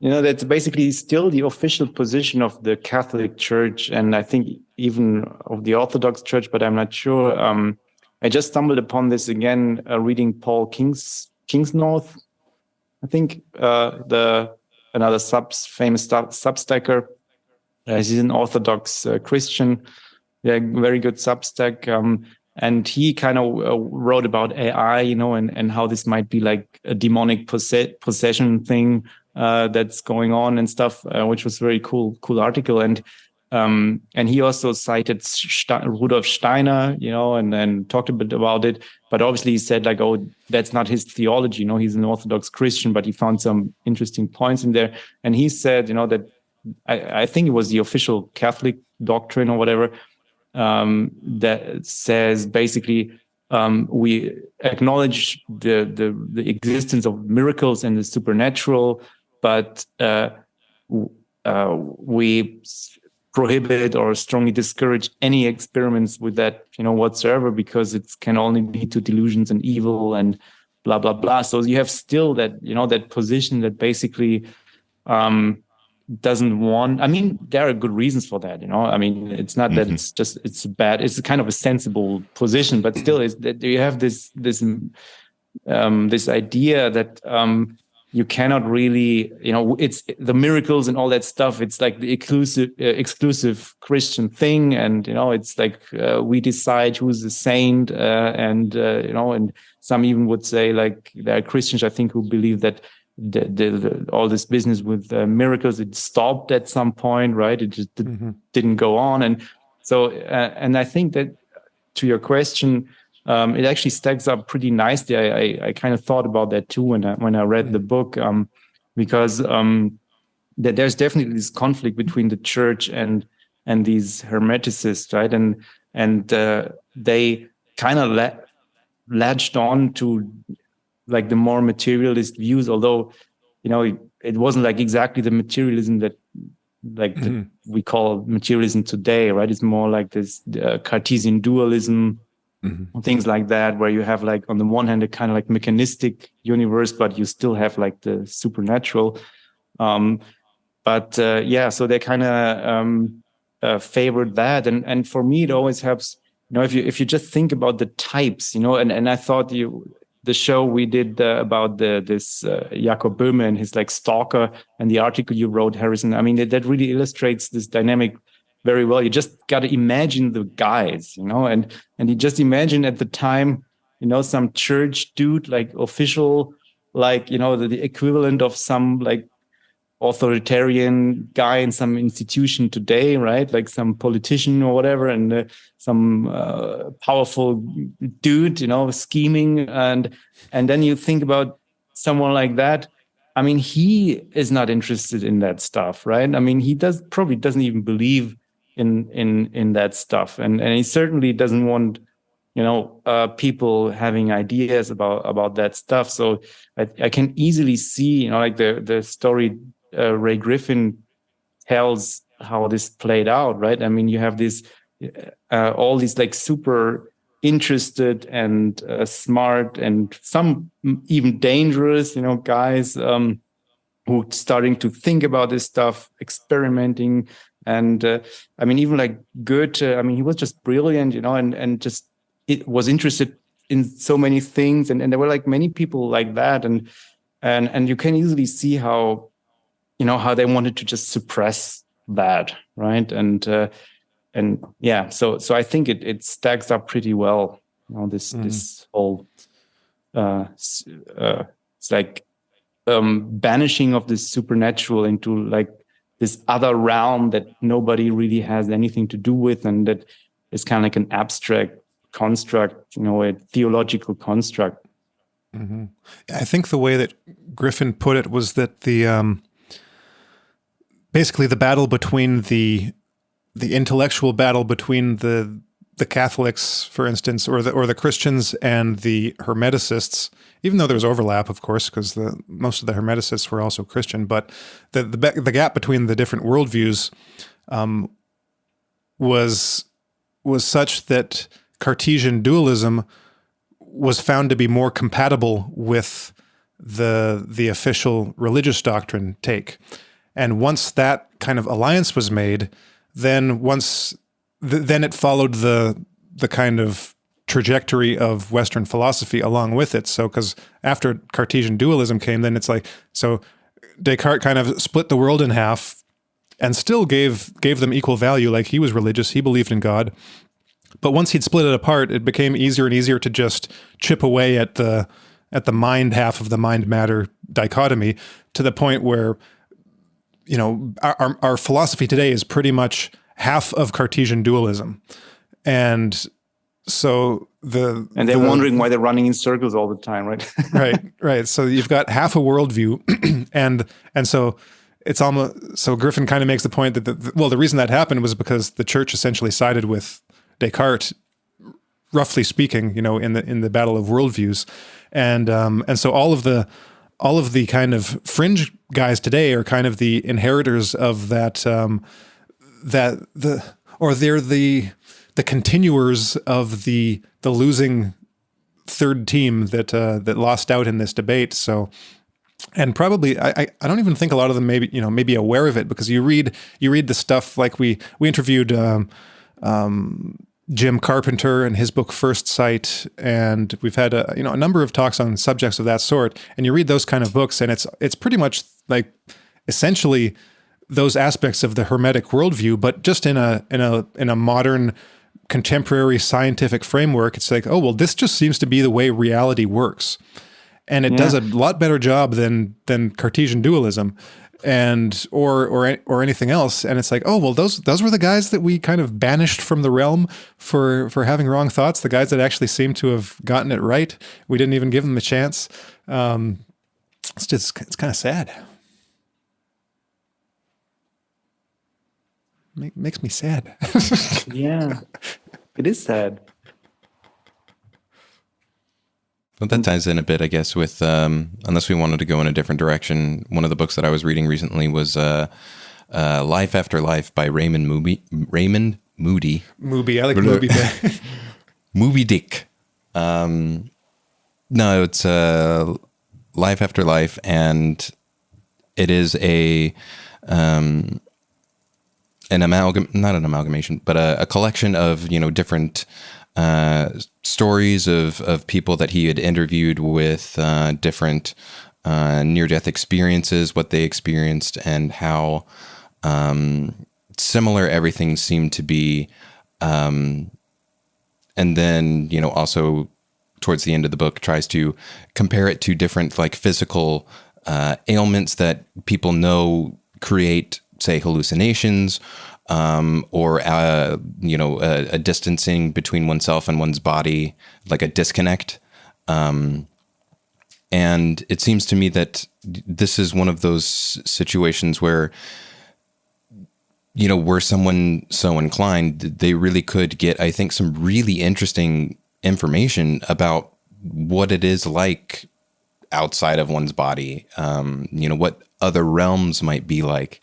That's basically still the official position of the Catholic Church, and I think even of the Orthodox Church, but I'm not sure. I just stumbled upon this again, reading Paul Kingsnorth, I think, another famous Substacker. He's an Orthodox Christian, very good Substack. And he kind of wrote about AI, and how this might be like a demonic possession thing that's going on and stuff, which was very cool article. And he also cited Rudolf Steiner, and talked a bit about it. But obviously he said that's not his theology. He's an Orthodox Christian, but he found some interesting points in there. And he said, that I think it was the official Catholic doctrine or whatever, that says basically we acknowledge the existence of miracles and the supernatural, but we prohibit or strongly discourage any experiments with that, whatsoever, because it can only lead to delusions and evil and blah, blah, blah. So you have still that, that position that basically doesn't want, there are good reasons for that, it's not that it's bad, it's kind of a sensible position, but still is that you have this idea that you cannot really, it's the miracles and all that stuff. It's like the exclusive Christian thing. And, it's like we decide who's a saint. And some even would say, like, there are Christians, I think, who believe that all this business with miracles, it stopped at some point, right? It just didn't go on. And so, and I think that to your question, it actually stacks up pretty nicely. I kind of thought about that too when I read the book, because that there's definitely this conflict between the church and these hermeticists, right? And they kind of latched on to like the more materialist views, although it wasn't like exactly the materialism that that we call materialism today, right? It's more like this Cartesian dualism. Things like that, where you have like on the one hand a kind of like mechanistic universe, but you still have like the supernatural. So they kind of favored that, and for me it always helps. If you just think about the types, and I thought the show we did about this Jakob Böhme and his like stalker, and the article you wrote, Harrison. That really illustrates this dynamic very well. You just got to imagine the guys, and you just imagine at the time, some church dude, like official, like, the equivalent of some like authoritarian guy in some institution today, right? Like some politician or whatever, and some powerful dude, scheming, and then you think about someone like that. I mean, he is not interested in that stuff, right? I mean, he probably doesn't even believe in that stuff, and he certainly doesn't want people having ideas about that stuff. So I can easily see, like the story Ray Griffin tells how this played out, right? I mean, you have this all these like super interested and smart and some even dangerous, guys who starting to think about this stuff, experimenting. And I mean, even like Goethe, I mean, he was just brilliant, and just it was interested in so many things. And there were like many people like that. And you can easily see how they wanted to just suppress that, right? And yeah, so I think it stacks up pretty well. This whole it's like banishing of this supernatural into like this other realm that nobody really has anything to do with, and that is kind of like an abstract construct, a theological construct. Mm-hmm. I think the way that Griffin put it was that the basically the battle between the intellectual battle between the Catholics, for instance, or the Christians and the Hermeticists, even though there's overlap, of course, because most of the Hermeticists were also Christian, but the gap between the different worldviews was such that Cartesian dualism was found to be more compatible with the official religious doctrine take. And once that kind of alliance was made, then it followed the kind of trajectory of Western philosophy along with it. So, because after Cartesian dualism came, then it's like, so Descartes kind of split the world in half and still gave them equal value. Like, he was religious, he believed in God. But once he'd split it apart, it became easier and easier to just chip away at the mind half of the mind-matter dichotomy, to the point where, our philosophy today is pretty much half of Cartesian dualism. And so they're wondering why they're running in circles all the time, right? Right. So you've got half a worldview, and so it's almost, so Griffin kind of makes the point that the reason that happened was because the church essentially sided with Descartes, roughly speaking, in the battle of worldviews, and so all of the kind of fringe guys today are kind of the inheritors of that, they're the continuers of the losing third team that lost out in this debate. So, and probably I don't even think a lot of them maybe aware of it, because you read the stuff, like we interviewed Jim Carpenter and his book First Sight, and we've had a number of talks on subjects of that sort, and you read those kind of books, and it's pretty much like essentially those aspects of the Hermetic worldview, but just in a modern contemporary scientific framework. It's like, oh, well, this just seems to be the way reality works, and it does a lot better job than Cartesian dualism and or anything else. And it's like, oh, well, those were the guys that we kind of banished from the realm for having wrong thoughts. The guys that actually seem to have gotten it right, we didn't even give them a chance. It's kind of sad. Makes me sad. Yeah, it is sad. Well, that ties in a bit, I guess, with, unless we wanted to go in a different direction, one of the books that I was reading recently was Life After Life by Raymond Moody. Moody, I like Moody. Moby Dick. No, it's Life After Life, and it is not an amalgamation, but a collection of, different stories of people that he had interviewed with different near-death experiences, what they experienced, and how similar everything seemed to be. And then, also towards the end of the book, tries to compare it to different like physical ailments that people know create, say, hallucinations, or a distancing between oneself and one's body, like a disconnect. And it seems to me that this is one of those situations where, were someone so inclined, they really could get, I think, some really interesting information about what it is like outside of one's body. What other realms might be like,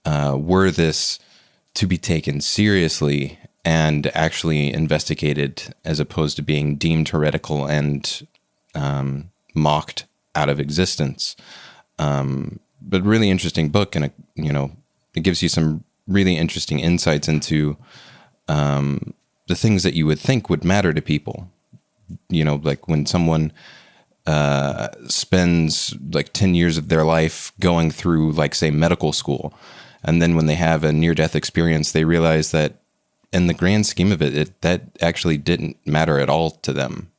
were this to be taken seriously and actually investigated, as opposed to being deemed heretical and mocked out of existence. But really interesting book, and it gives you some really interesting insights into the things that you would think would matter to people. Like when someone spends like 10 years of their life going through, like, say, medical school, and then when they have a near-death experience, they realize that in the grand scheme of it, that actually didn't matter at all to them.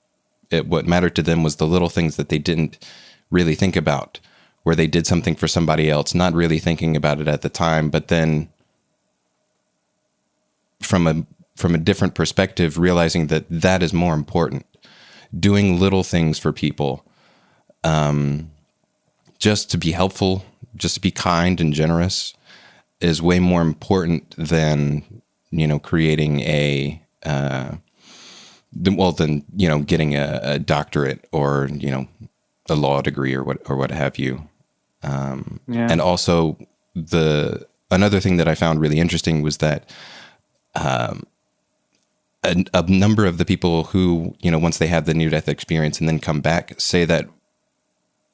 What mattered to them was the little things that they didn't really think about, where they did something for somebody else, not really thinking about it at the time, but then from a different perspective, realizing that that is more important. Doing little things for people, just to be helpful, just to be kind and generous, is way more important than, creating than getting a doctorate or, a law degree or what have you. And also another thing that I found really interesting was that, a number of the people who, once they have the near-death experience and then come back, say that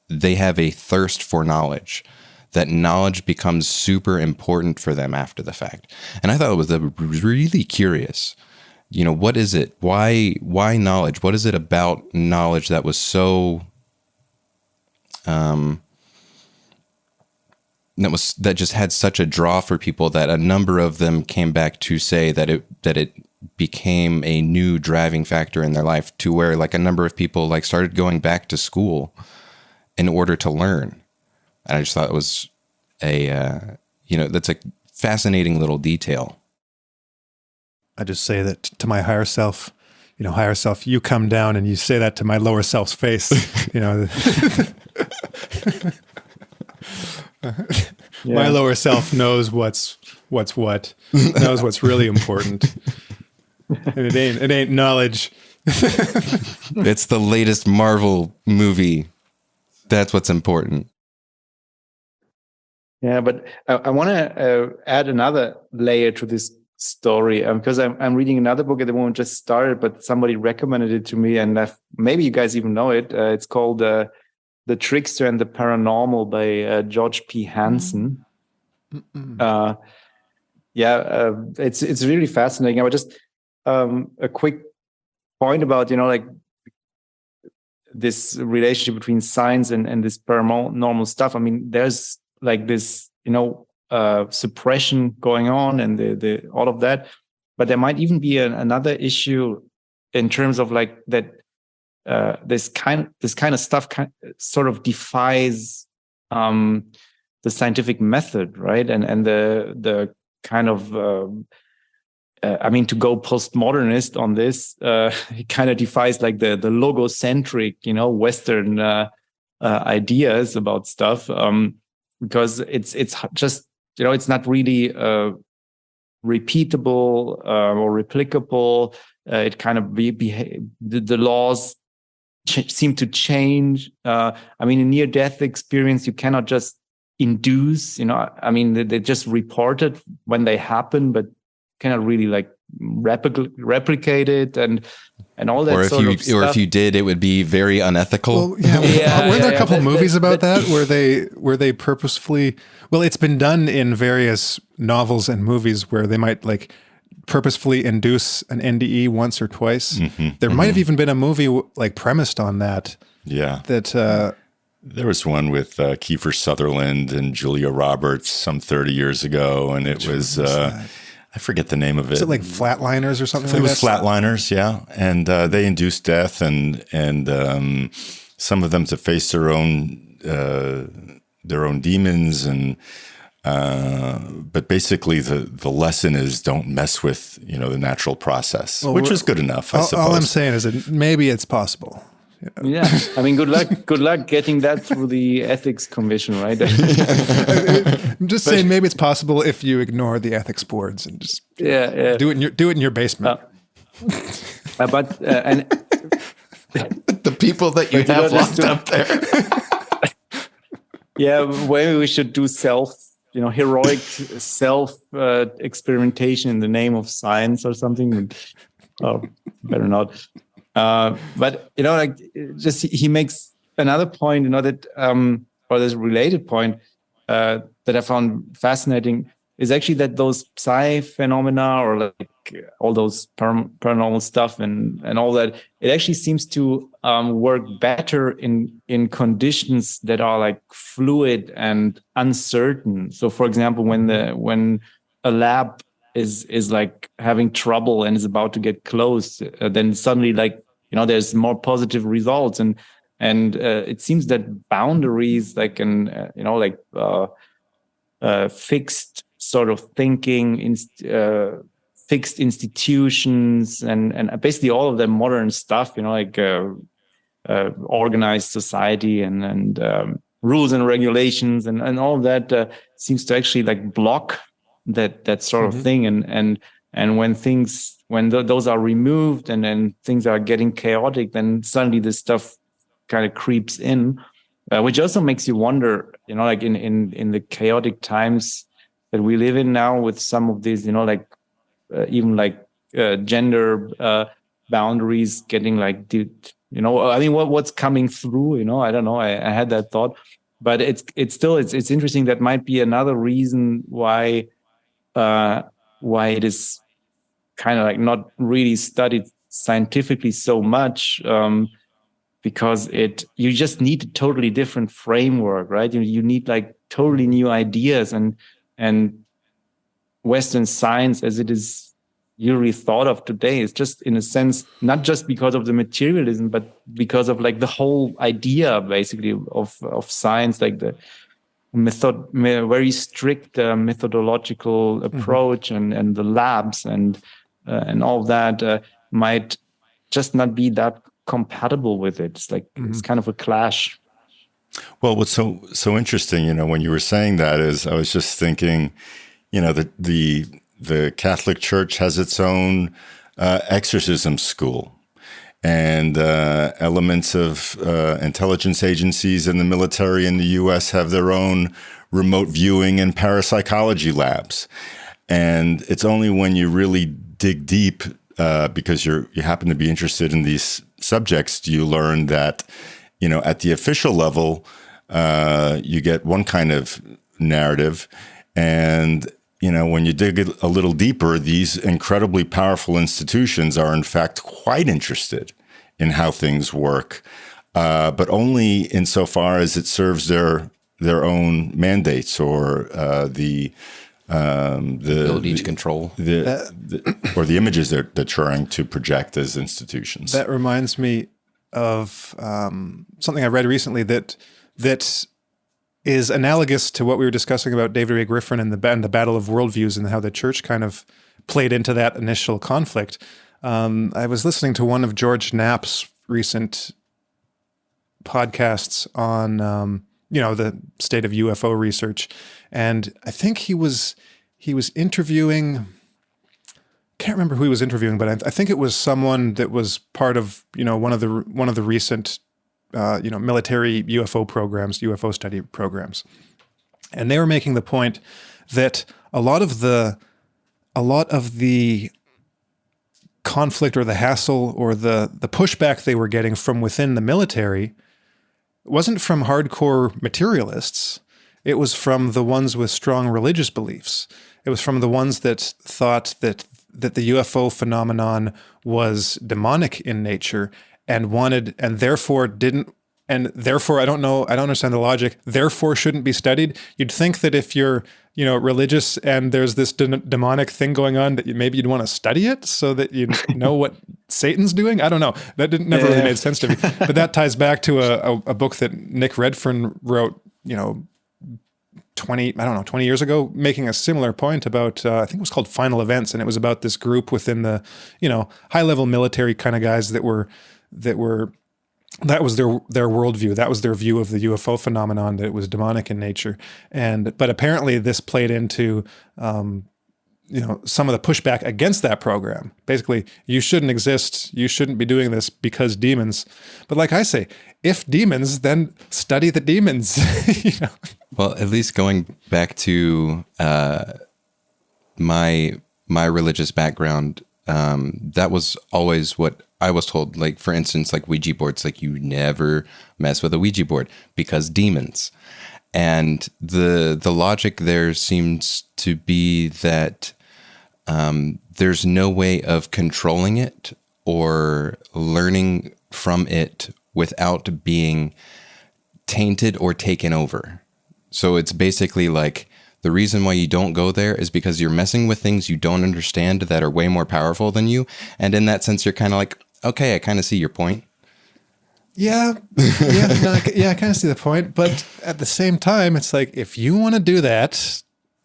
they have a thirst for knowledge, that knowledge becomes super important for them after the fact. And I thought it was really curious. What is it? Why knowledge? What is it about knowledge that was so, that just had such a draw for people that a number of them came back to say that it became a new driving factor in their life, to where, like, a number of people, like, started going back to school in order to learn. And I just thought it was that's a fascinating little detail. I just say that to my higher self, higher self, you come down, and you say that to my lower self's face, My lower self knows what's what, knows what's really important. And it ain't knowledge. It's the latest Marvel movie. That's what's important. Yeah, but I want to add another layer to this story, because I'm reading another book at the moment, just started, but somebody recommended it to me, and maybe you guys even know it. It's called The Trickster and the Paranormal by George P. Hansen. It's really fascinating. I would just a quick point about this relationship between science and this paranormal stuff. I mean, there's like this suppression going on and the all of that, but there might even be another issue in terms of like that this kind of stuff sort of defies the scientific method, right? And the kind of to go postmodernist on this, it kind of defies like the logocentric, Western ideas about stuff, because it's just it's not really repeatable or replicable. It kind of the laws seem to change. In near-death experience, you cannot just induce. They just report it when they happen, but cannot really like replicate it and all that. Or if you did, it would be very unethical. Well, were there a couple movies about that where they purposefully? Well, it's been done in various novels and movies where they might like purposefully induce an NDE once or twice. There might have even been a movie like premised on that. Yeah. That there was one with Kiefer Sutherland and Julia Roberts some 30 years ago, and it was I forget the name of it. Is it like flatliners or something? It was flatliners, yeah, and they induced death, and some of them to face their own demons, and but basically the lesson is don't mess with the natural process, which is good enough, I suppose. All I'm saying is that maybe it's possible. Yeah, I mean, good luck getting that through the ethics commission, right? I'm just saying maybe it's possible if you ignore the ethics boards and just do it in your basement. And The people that you have locked up there. yeah, maybe we should do heroic self experimentation in the name of science or something. Oh, better not. But he makes another point, that or this related point that I found fascinating is actually that those psi phenomena, or like all those paranormal stuff and all that, it actually seems to work better in conditions that are like fluid and uncertain. So, for example, when a lab is like having trouble and is about to get closed, then suddenly there's more positive results, and it seems that boundaries fixed sort of thinking, fixed institutions, and basically all of the modern stuff, organized society and rules and regulations and all of that seems to actually like block that sort of thing, and when those are removed and then things are getting chaotic, then suddenly this stuff kind of creeps in, which also makes you wonder, in the chaotic times that we live in now, with some of these, gender boundaries getting what's coming through, I don't know. I had that thought, but it's interesting. That might be another reason why it is kind of like not really studied scientifically so much, because you just need a totally different framework, right? You need like totally new ideas, and Western science as it is usually thought of today is just, in a sense, not just because of the materialism, but because of like the whole idea basically of science, like the very strict methodological approach, and the labs and all that might just not be that compatible with it. It's like it's kind of a clash. Well, what's so interesting, when you were saying that, is I was just thinking, the Catholic Church has its own exorcism school, and elements of intelligence agencies and the military in the U.S. have their own remote viewing and parapsychology labs. And it's only when you really dig deep, because you happen to be interested in these subjects, do you learn that, at the official level, you get one kind of narrative. And, when you dig a little deeper, these incredibly powerful institutions are in fact quite interested in how things work, but only insofar as it serves their own mandates, or the ability to control or the images they're trying to project as institutions. That reminds me of something I read recently that is analogous to what we were discussing about David Ray Griffin and the battle of worldviews, and how the church kind of played into that initial conflict. I was listening to one of George Knapp's recent podcasts on the state of UFO research, and I think he was interviewing. Can't remember who he was interviewing, but I think it was someone that was part of one of the recent military UFO programs, UFO study programs, and they were making the point that a lot of the conflict or the hassle or the pushback they were getting from within the military wasn't from hardcore materialists. It was from the ones with strong religious beliefs. It was from the ones that thought that the UFO phenomenon was demonic in nature, and therefore didn't and therefore I don't understand the logic, therefore shouldn't be studied. You'd think that if you're, religious and there's this demonic thing going on, that maybe you'd want to study it so that you know what Satan's doing. I don't know. That never really made sense to me. But that ties back to a book that Nick Redfern wrote, 20 years ago, making a similar point about, I think it was called Final Events. And it was about this group within the, high level military kind of guys that was their worldview. That was their view of the UFO phenomenon, that it was demonic in nature. But apparently this played into, some of the pushback against that program. Basically, you shouldn't exist. You shouldn't be doing this because demons. But like I say, if demons, then study the demons. Well, at least going back to my religious background, that was always what I was told. Like, for instance, like Ouija boards, like you never mess with a Ouija board because demons. And the logic there seems to be that there's no way of controlling it or learning from it without being tainted or taken over. So it's basically like the reason why you don't go there is because you're messing with things you don't understand that are way more powerful than you. And in that sense, you're kind of like, okay, I kind of see your point. Yeah. I kind of see the point. But at the same time, it's like, if you want to do that,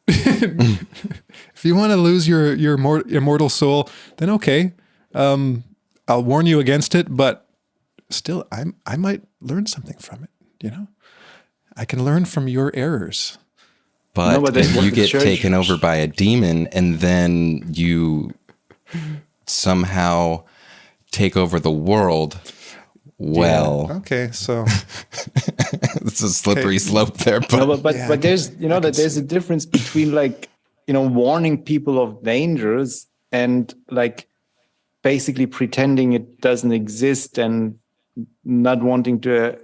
if you want to lose your immortal soul, then okay. I'll warn you against it, but still, I might learn something from it, I can learn from your errors. But if you get taken over by a demon and then you somehow take over the world, well, okay, so it's a slippery slope there. But but there's that there's a difference between warning people of dangers and like basically pretending it doesn't exist and not wanting to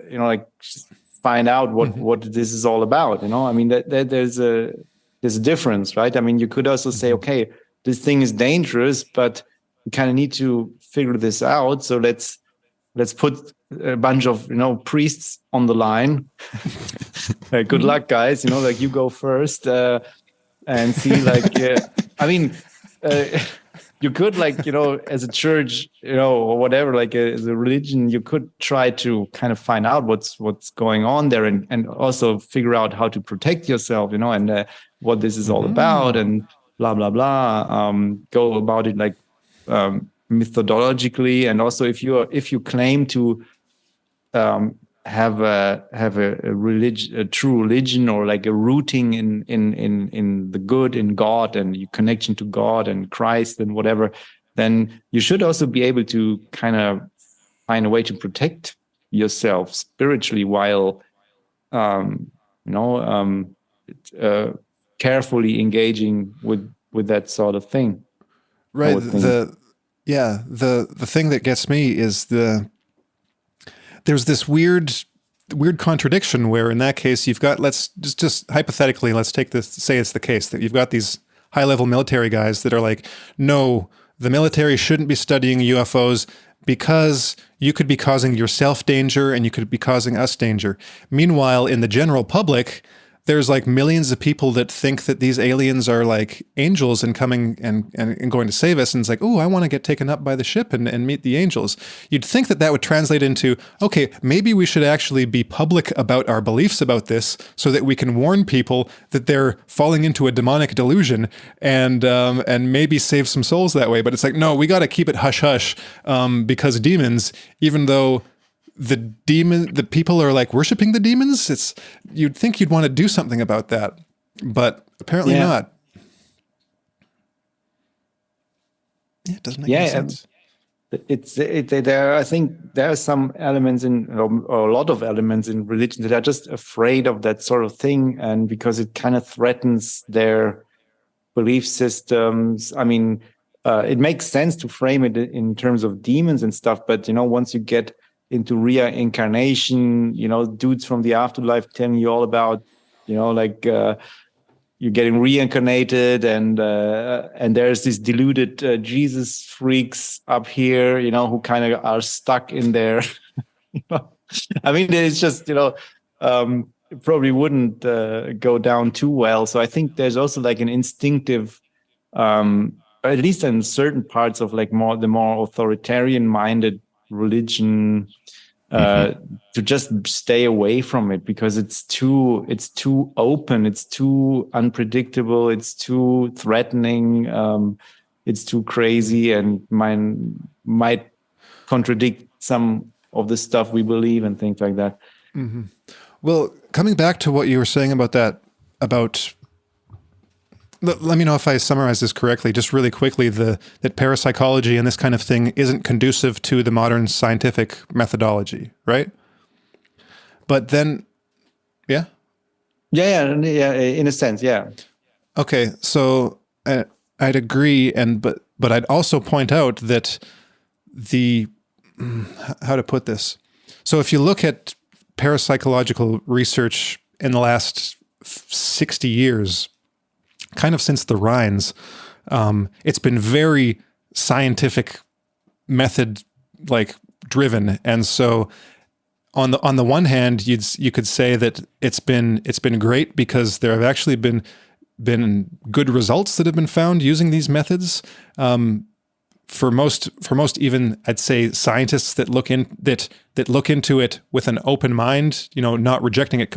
find out what this is all about. I mean that there's a difference, right? I mean, you could also say, okay, this thing is dangerous, but we kind of need to figure this out. So let's put a bunch of priests on the line. Good luck, guys. You go first and see. I mean. You could as a church, or whatever, as a religion, you could try to kind of find out what's going on there and also figure out how to protect yourself, and what this is all about and blah, blah, blah. Go about it methodologically. And also if you claim to have a religion, a true religion, or like a rooting in the good, in God, and your connection to God and Christ and whatever, then you should also be able to kind of find a way to protect yourself spiritually while carefully engaging with that sort of thing. Right. The thing that gets me is there's this weird contradiction where in that case you've got, let's just hypothetically, let's take this, say it's the case that you've got these high level military guys that are like, no, the military shouldn't be studying UFOs because you could be causing yourself danger and you could be causing us danger. Meanwhile, in the general public, there's like millions of people that think that these aliens are like angels and coming and going to save us. And it's like, oh, I want to get taken up by the ship and meet the angels. You'd think that would translate into, okay, maybe we should actually be public about our beliefs about this so that we can warn people that they're falling into a demonic delusion and maybe save some souls that way. But it's like, no, we got to keep it hush hush because demons, even though the people are like worshiping the demons, you'd think you'd want to do something about that, but apparently not. Yeah, it doesn't make any sense. I think there are some elements or a lot of elements in religion that are just afraid of that sort of thing, and because it kind of threatens their belief systems. I mean, it makes sense to frame it in terms of demons and stuff, but once you get into reincarnation, dudes from the afterlife telling you all about, you're getting reincarnated, and there's these deluded Jesus freaks up here, who kind of are stuck in their I mean, it's just, it probably wouldn't go down too well. So I think there's also like an instinctive, at least in certain parts of like the more authoritarian minded religion, to just stay away from it because it's too open, it's too unpredictable, it's too threatening, it's too crazy, and might contradict some of the stuff we believe and things like that. Mm-hmm. Well, coming back to what you were saying about that, let me know if I summarize this correctly, just really quickly, that parapsychology and this kind of thing isn't conducive to the modern scientific methodology, right? But then, yeah? Yeah, in a sense, yeah. Okay, so I'd agree, but I'd also point out that how to put this? So if you look at parapsychological research in the last 60 years, kind of since the Rhines, it's been very scientific method like driven. And so on the one hand, you could say that it's been great because there have actually been good results that have been found using these methods. For most even, I'd say, scientists that look into it with an open mind, not rejecting it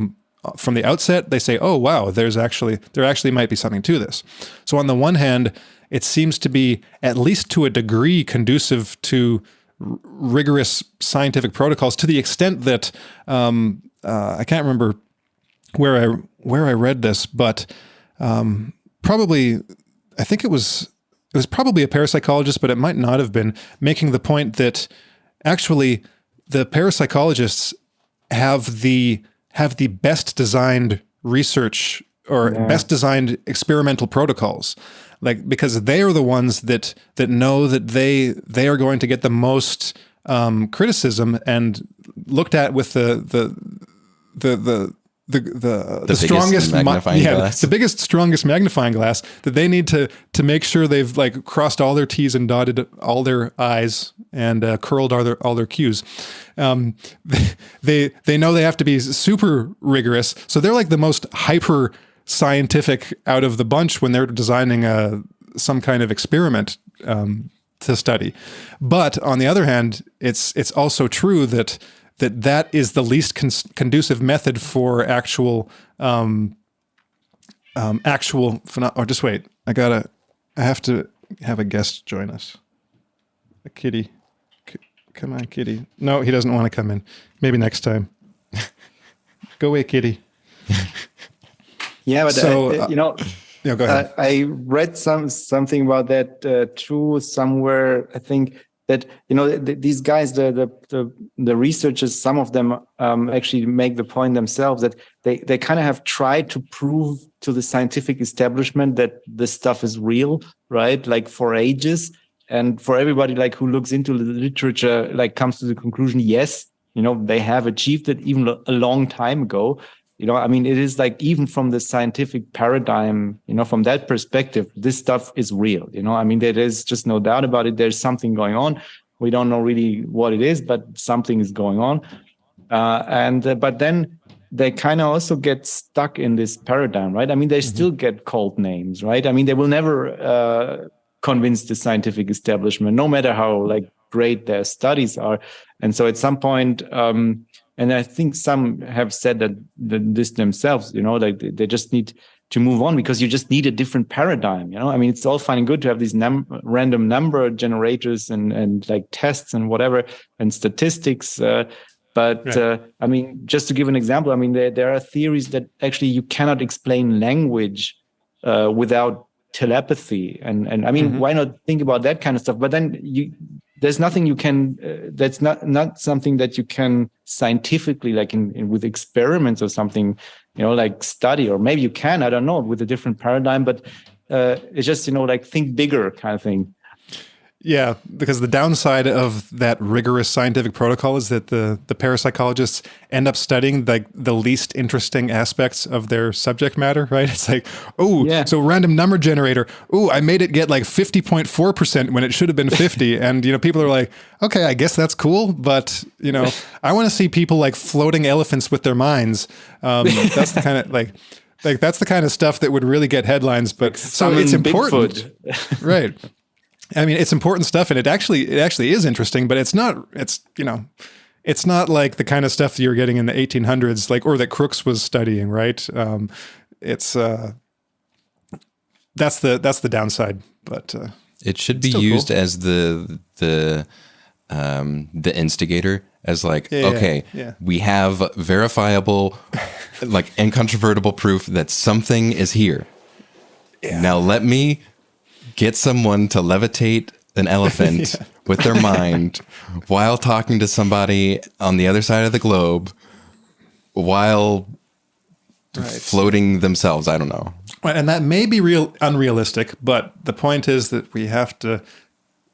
from the outset, they say, oh, wow, there actually might be something to this. So on the one hand, it seems to be, at least to a degree, conducive to rigorous scientific protocols, to the extent that I can't remember where I read this, but probably, I think it was probably a parapsychologist, but it might not have been, making the point that actually the parapsychologists have the best designed research or best designed experimental protocols, like, because they are the ones that know that they are going to get the most criticism and looked at with the strongest magnifying glass. The biggest, strongest magnifying glass, that they need to make sure they've like crossed all their T's and dotted all their I's and curled all their Q's. They know they have to be super rigorous, so they're like the most hyper scientific out of the bunch when they're designing some kind of experiment to study. But on the other hand, it's also true that is the least conducive method for actual just wait. I have to have a guest join us. A kitty. Come on, kitty. No, he doesn't want to come in. Maybe next time. Go away, kitty. Yeah, but so, yeah, go ahead. I read something about that too somewhere. I think that these guys, the researchers, some of them actually make the point themselves that they kind of have tried to prove to the scientific establishment that this stuff is real, right? Like for ages, and for everybody like who looks into the literature, like comes to the conclusion, yes, they have achieved it even a long time ago. I mean, it is like, even from the scientific paradigm, from that perspective, this stuff is real. I mean, there is just no doubt about it. There's something going on. We don't know really what it is, but something is going on. But then they kind of also get stuck in this paradigm, right? I mean, they still get called names, right? I mean, they will never convince the scientific establishment, no matter how like great their studies are. And so at some point, and I think some have said that this themselves, like they just need to move on because you just need a different paradigm. I mean, it's all fine and good to have these random number generators and like tests and whatever and statistics. But I mean, just to give an example, I mean, there are theories that actually you cannot explain language without telepathy. And I mean, why not think about that kind of stuff? But then there's nothing you can, that's not something that you can scientifically, like with experiments or something, like study, or maybe you can, I don't know, with a different paradigm, but it's just, like think bigger kind of thing. Yeah, because the downside of that rigorous scientific protocol is that the parapsychologists end up studying like the least interesting aspects of their subject matter, right? It's like, oh, Yeah. so random number generator. Oh, I made it get like 50.4% when it should have been 50. And, people are like, okay, I guess that's cool. But, I want to see people like floating elephants with their minds. That's the kind of like that's the kind of stuff that would really get headlines. But so it's important. Right. I mean, it's important stuff, and it actually is interesting, but it's not like the kind of stuff that you're getting in the 1800s, like, or that Crookes was studying, right? That's the downside, but it should be used cool. as the instigator, as like, we have verifiable, like incontrovertible proof that something is here. Yeah. Now let me get someone to levitate an elephant with their mind while talking to somebody on the other side of the globe while floating themselves. I don't know. And that may be unrealistic, but the point is that we have to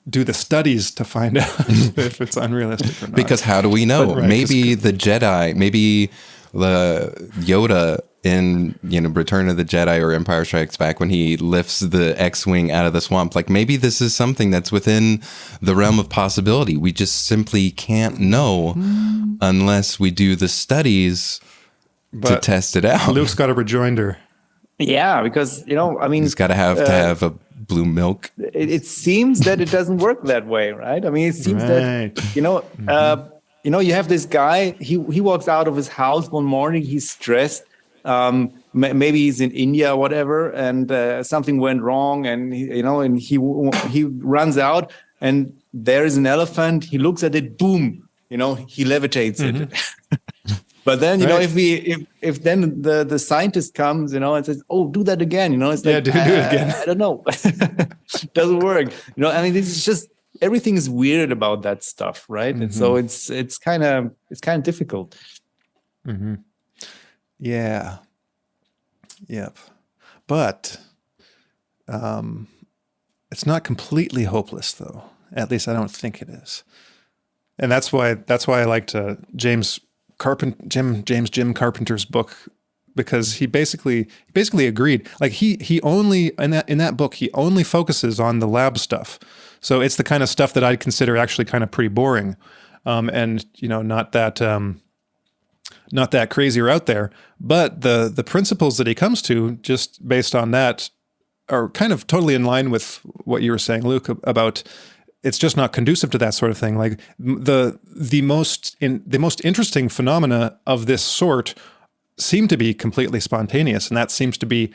do the studies to find out if it's unrealistic or not. Because how do we know? Maybe the Jedi, maybe the Yoda in Return of the Jedi or Empire Strikes Back, when he lifts the X-wing out of the swamp, like maybe this is something that's within the realm of possibility. We just simply can't know unless we do the studies to test it out. Luke's got a rejoinder. Yeah, because he's got to have a blue milk. It seems that it doesn't work that way, right? I mean, it seems that you have this guy. He walks out of his house one morning. He's stressed. Maybe he's in India or whatever, and something went wrong, and he runs out, and there is an elephant. He looks at it, boom, he levitates it. But then if then the scientist comes, and says, "Oh, do that again," it's like, do it again. I don't know, doesn't work. I mean, this is just everything is weird about that stuff, right? And so it's kind of difficult. Mm-hmm. Yeah. Yep. But it's not completely hopeless, though. At least I don't think it is. And that's why I liked Jim Carpenter's book, because he basically agreed. Like he only in that book he only focuses on the lab stuff. So it's the kind of stuff that I'd consider actually kind of pretty boring, and not that crazy or out there. But the principles that he comes to, just based on that, are kind of totally in line with what you were saying, Luke, about it's just not conducive to that sort of thing. Like the most interesting phenomena of this sort seem to be completely spontaneous, and that seems to be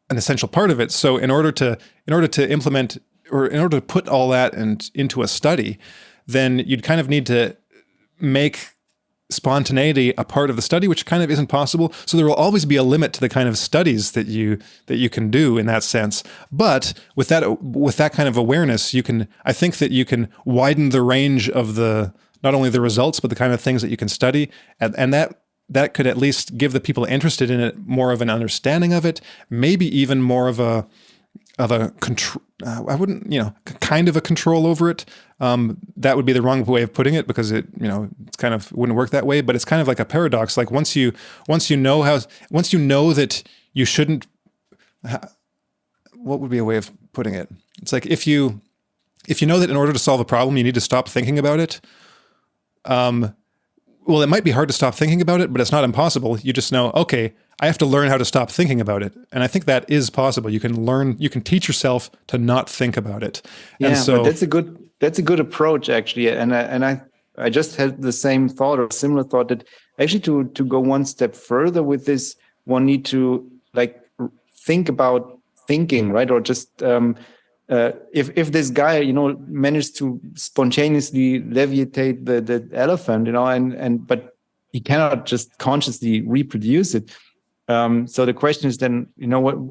an essential part of it. So in order to implement, or in order to put all that into a study, then you'd kind of need to make spontaneity a part of the study, which kind of isn't possible. So there will always be a limit to the kind of studies that you can do in that sense. But with that kind of awareness, I think that you can widen the range of not only the results, but the kind of things that you can study, and that could at least give the people interested in it more of an understanding of it, maybe even more of a control. I wouldn't, kind of a control over it. That would be the wrong way of putting it, because it's kind of wouldn't work that way. But it's kind of like a paradox. Like once you know that you shouldn't. What would be a way of putting it? It's like if you know that in order to solve a problem you need to stop thinking about it. Well, it might be hard to stop thinking about it, but it's not impossible. You just know, okay, I have to learn how to stop thinking about it. And I think that is possible. You can teach yourself to not think about it. Yeah, and so but that's a good approach, actually. And I just had the same thought, or similar thought, that actually to go one step further with this, one need to think about thinking, right? Or just if this guy managed to spontaneously levitate the elephant, but he cannot just consciously reproduce it. So the question is then,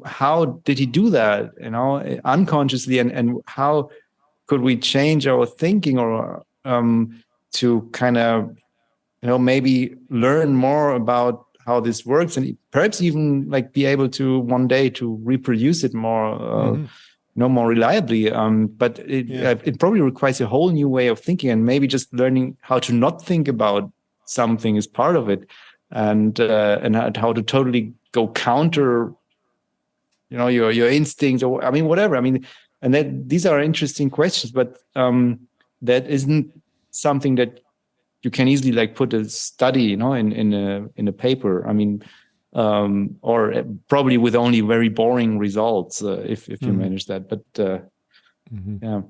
how did he do that, unconsciously, and how could we change our thinking, or to kind of maybe learn more about how this works, and perhaps even be able to one day to reproduce it more. more reliably. But it probably requires a whole new way of thinking, and maybe just learning how to not think about something is part of it, and how to totally go counter, your instincts, or whatever. And that these are interesting questions, but that isn't something that you can easily like put a study, in a paper. Or probably with only very boring results if you manage that. But yeah.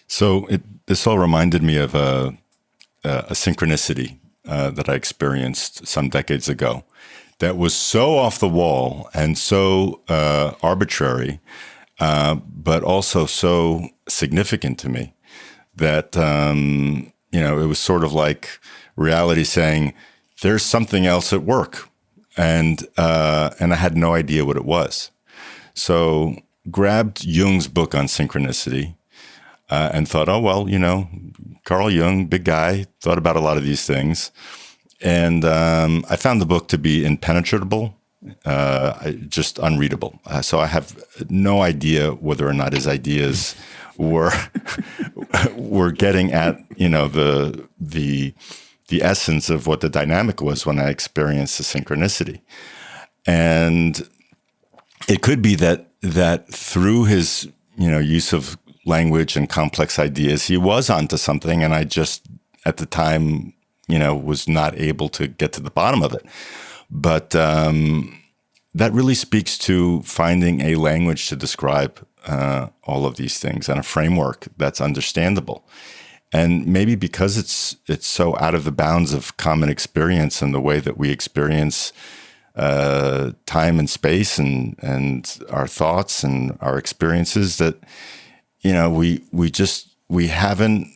So this all reminded me of a synchronicity that I experienced some decades ago that was so off the wall and so arbitrary, but also so significant to me that, it was sort of like reality saying, there's something else at work. And I had no idea what it was. So grabbed Jung's book on synchronicity and thought, oh, well, Carl Jung, big guy, thought about a lot of these things. And I found the book to be impenetrable, just unreadable. So I have no idea whether or not his ideas were getting at, the essence of what the dynamic was when I experienced the synchronicity. And it could be that through his, use of language and complex ideas, he was onto something. And I just, at the time, was not able to get to the bottom of it. But that really speaks to finding a language to describe all of these things and a framework that's understandable. And maybe because it's so out of the bounds of common experience and the way that we experience time and space and our thoughts and our experiences, that we haven't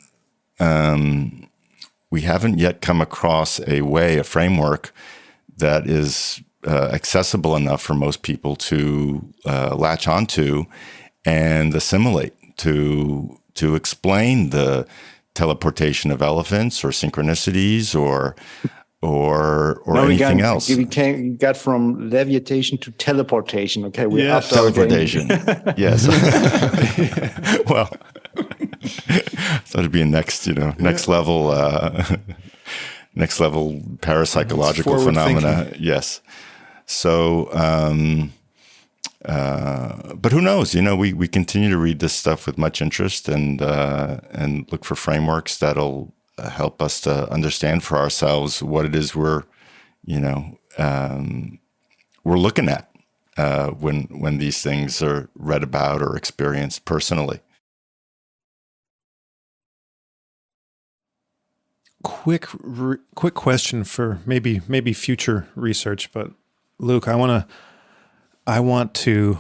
yet come across a framework that is accessible enough for most people to latch onto and assimilate, to explain the teleportation of elephants or synchronicities or anything else. We got from levitation to teleportation. Okay, we're up teleportation. Yes. Well, so it'd be a next level parapsychological phenomena. Thinking. Yes. So, but who knows? We continue to read this stuff with much interest and look for frameworks that'll help us to understand for ourselves what it is we're looking at when these things are read about or experienced personally. Quick question for maybe future research, but Luke, I want to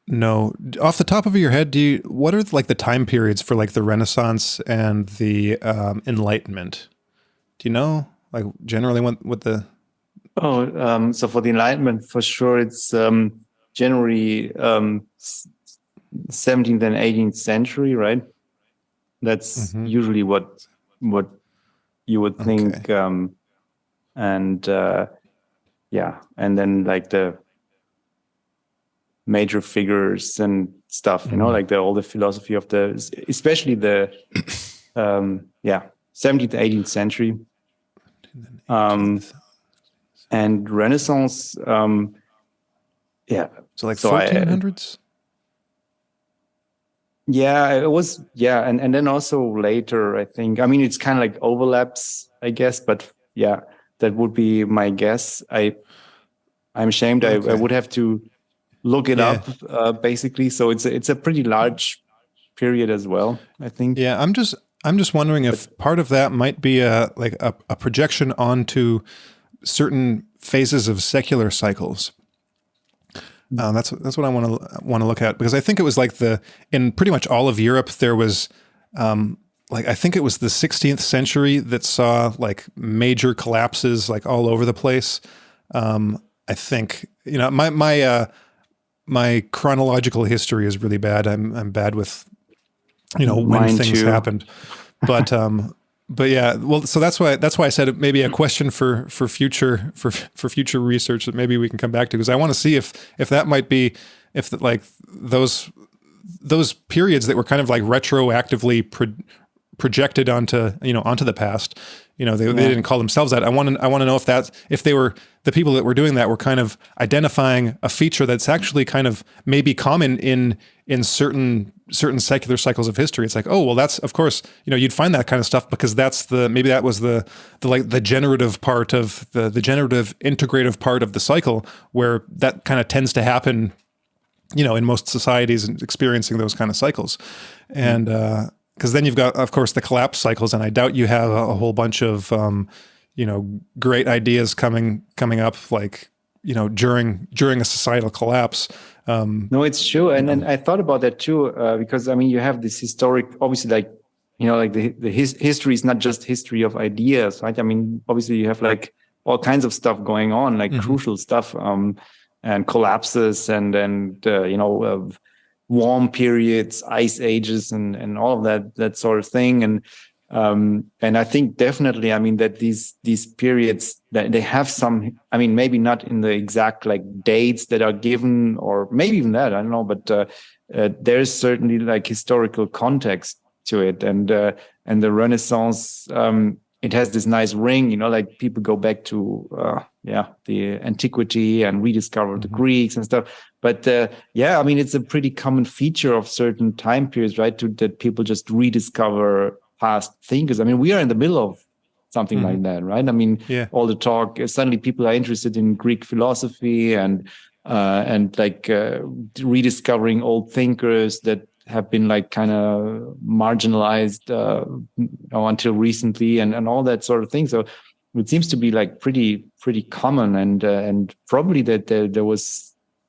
know, off the top of your head, what are like the time periods for like the Renaissance and the Enlightenment? Do you know, like generally what the? So for the Enlightenment, for sure, it's generally 17th and 18th century, right? That's usually what you would think, and then like the major figures and stuff, like all the philosophy of especially the 17th, 18th century, and Renaissance, so like 1400s. Yeah, it was. Yeah, and then also later, I think. It's kind of like overlaps, I guess. But yeah, that would be my guess. I'm ashamed. Okay. I would have to look it up, basically. So it's a pretty large period as well, I think. Yeah, I'm just wondering if part of that might be a projection onto certain phases of secular cycles. That's what I want to look at, because I think it was like in pretty much all of Europe there was I think it was the 16th century that saw like major collapses like all over the place. I think my chronological history is really bad. I'm bad with when Mine things too. happened, but yeah, well, so that's why I said it maybe a question for future research that maybe we can come back to, because I want to see if that might be like those periods that were kind of like retroactively projected onto the past. They didn't call themselves that. I want to know if they were, the people that were doing that were kind of identifying a feature that's actually kind of maybe common in certain secular cycles of history. It's like, oh, well, that's, of course, you'd find that kind of stuff because maybe that was the generative part of the generative integrative part of the cycle, where that kind of tends to happen, in most societies and experiencing those kind of cycles. And, because then you've got, of course, the collapse cycles, and I doubt you have a whole bunch of, great ideas coming up, like, during a societal collapse. No, it's true, and I thought about that too, because I mean, you have this historic, obviously, like, like the history is not just history of ideas, right? I mean, obviously, you have like all kinds of stuff going on, like crucial stuff, and collapses, and warm periods, ice ages, and all of that sort of thing. And I think definitely, I mean, that these periods, that they have some, I mean, maybe not in the exact like dates that are given, or maybe even that, I don't know, but there's certainly like historical context to it. And the Renaissance, it has this nice ring, like people go back to the antiquity and rediscover the Greeks and stuff. But I mean, it's a pretty common feature of certain time periods, right? That people just rediscover past thinkers. I mean, we are in the middle of something like that, right? I mean, all the talk, suddenly people are interested in Greek philosophy and like rediscovering old thinkers that have been like kind of marginalized until recently, and all that sort of thing. So it seems to be like pretty common, and probably that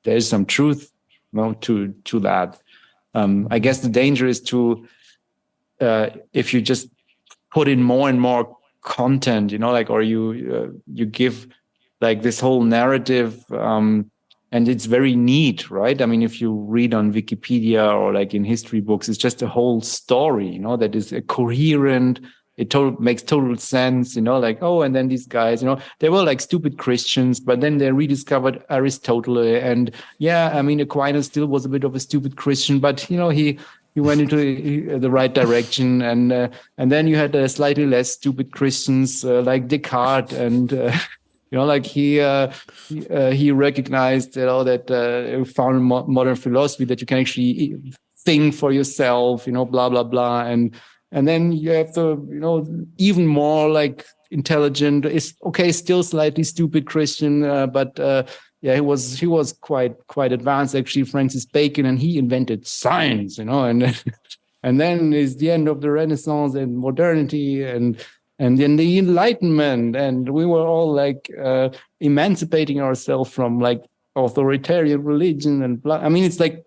there's some truth, to that. I guess the danger is to if you just put in more and more content, like, or you give like this whole narrative, and it's very neat, right? I mean, if you read on Wikipedia or like in history books, it's just a whole story, that is a coherent. It makes total sense, like, oh, and then these guys, they were like stupid Christians, but then they rediscovered Aristotle, and I mean, Aquinas still was a bit of a stupid Christian, but he went into the right direction, and then you had slightly less stupid Christians like Descartes, and like he recognized that found modern philosophy that you can actually think for yourself, blah blah blah, and then you have the even more like intelligent, is okay, still slightly stupid Christian, but he was quite advanced, actually, Francis Bacon, and he invented science, and and then is the end of the Renaissance and modernity, and then the Enlightenment, and we were all like emancipating ourselves from like authoritarian religion and blah. I mean, it's like,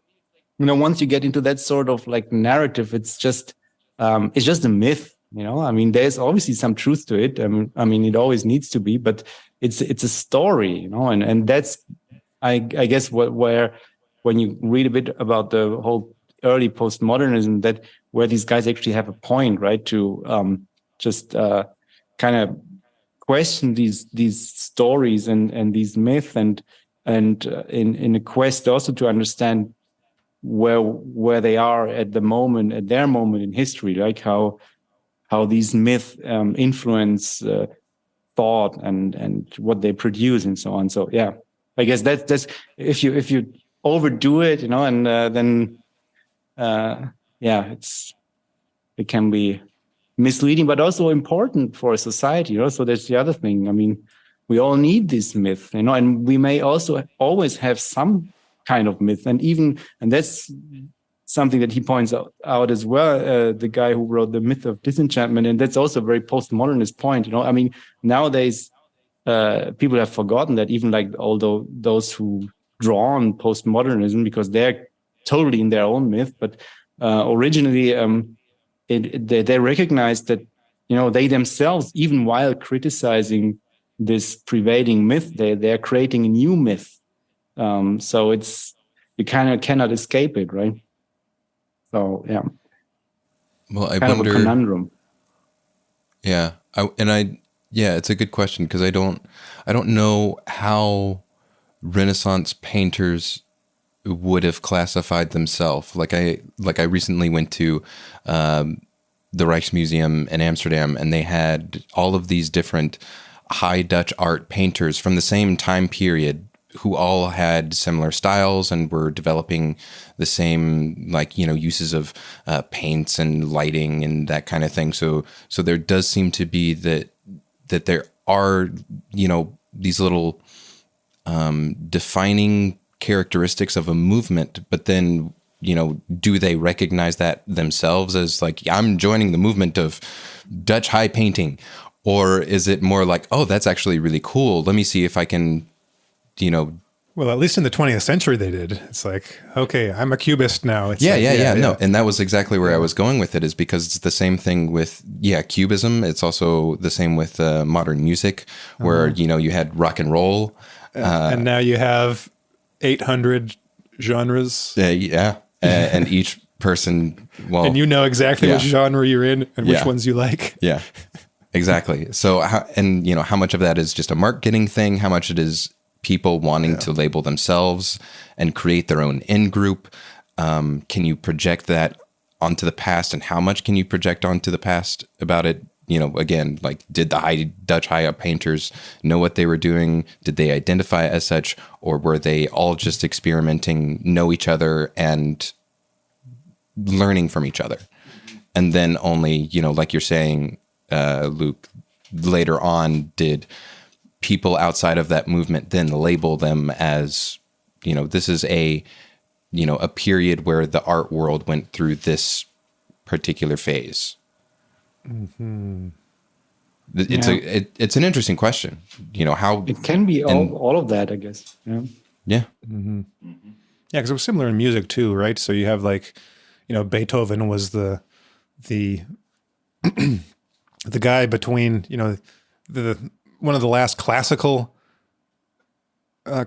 once you get into that sort of like narrative, it's just a myth. I mean, there's obviously some truth to it. I mean, it always needs to be, but it's a story, and that's, I guess, where when you read a bit about the whole early postmodernism, that where these guys actually have a point, right? To just kind of question these stories and these myths, and in a quest also to understand where they are at their moment in history, like how these myths influence thought and what they produce and so on. So I guess that's if you overdo it, and then it can be misleading, but also important for a society. So that's the other thing. I mean, we all need this myth, and we may also always have some kind of myth, and that's something that he points out as well, the guy who wrote The Myth of Disenchantment, and that's also a very postmodernist point. I mean, nowadays people have forgotten that, even like although those who draw on postmodernism, because they're totally in their own myth, but originally they recognized that they themselves, even while criticizing this prevailing myth, they're creating a new myth. So you kind of cannot escape it, right? So Well, I kind wonder. of a conundrum. Yeah, it's a good question, because I don't know how Renaissance painters would have classified themselves. Like I recently went to the Rijksmuseum in Amsterdam, and they had all of these different high Dutch art painters from the same time period who all had similar styles and were developing the same, like, uses of paints and lighting and that kind of thing. So there does seem to be that there are, these little defining characteristics of a movement, but then, do they recognize that themselves as like, I'm joining the movement of Dutch high painting? Or is it more like, oh, that's actually really cool. Let me see if I can, Well, at least in the 20th century they did. It's like, okay, I'm a cubist now. It's No. And that was exactly where I was going with it, is because it's the same thing with, cubism. It's also the same with modern music, where, you had rock and roll. And now you have 800 genres. And each person, and you know exactly which genre you're in and which ones you like. Yeah, exactly. So, how much of that is just a marketing thing? How much it is people wanting to label themselves and create their own in-group? Can you project that onto the past, and how much can you project onto the past about it? Again, like, did the Dutch high up painters know what they were doing? Did they identify as such, or were they all just experimenting, know each other, and learning from each other? And then only, like you're saying, Luke, later on, did people outside of that movement then label them as, this is a period where the art world went through this particular phase? Mm-hmm. It's an interesting question. How it can be all of that, I guess. Yeah. Mm-hmm. Yeah, because it was similar in music too, right? So you have like, Beethoven was the the guy between, the one of the last classical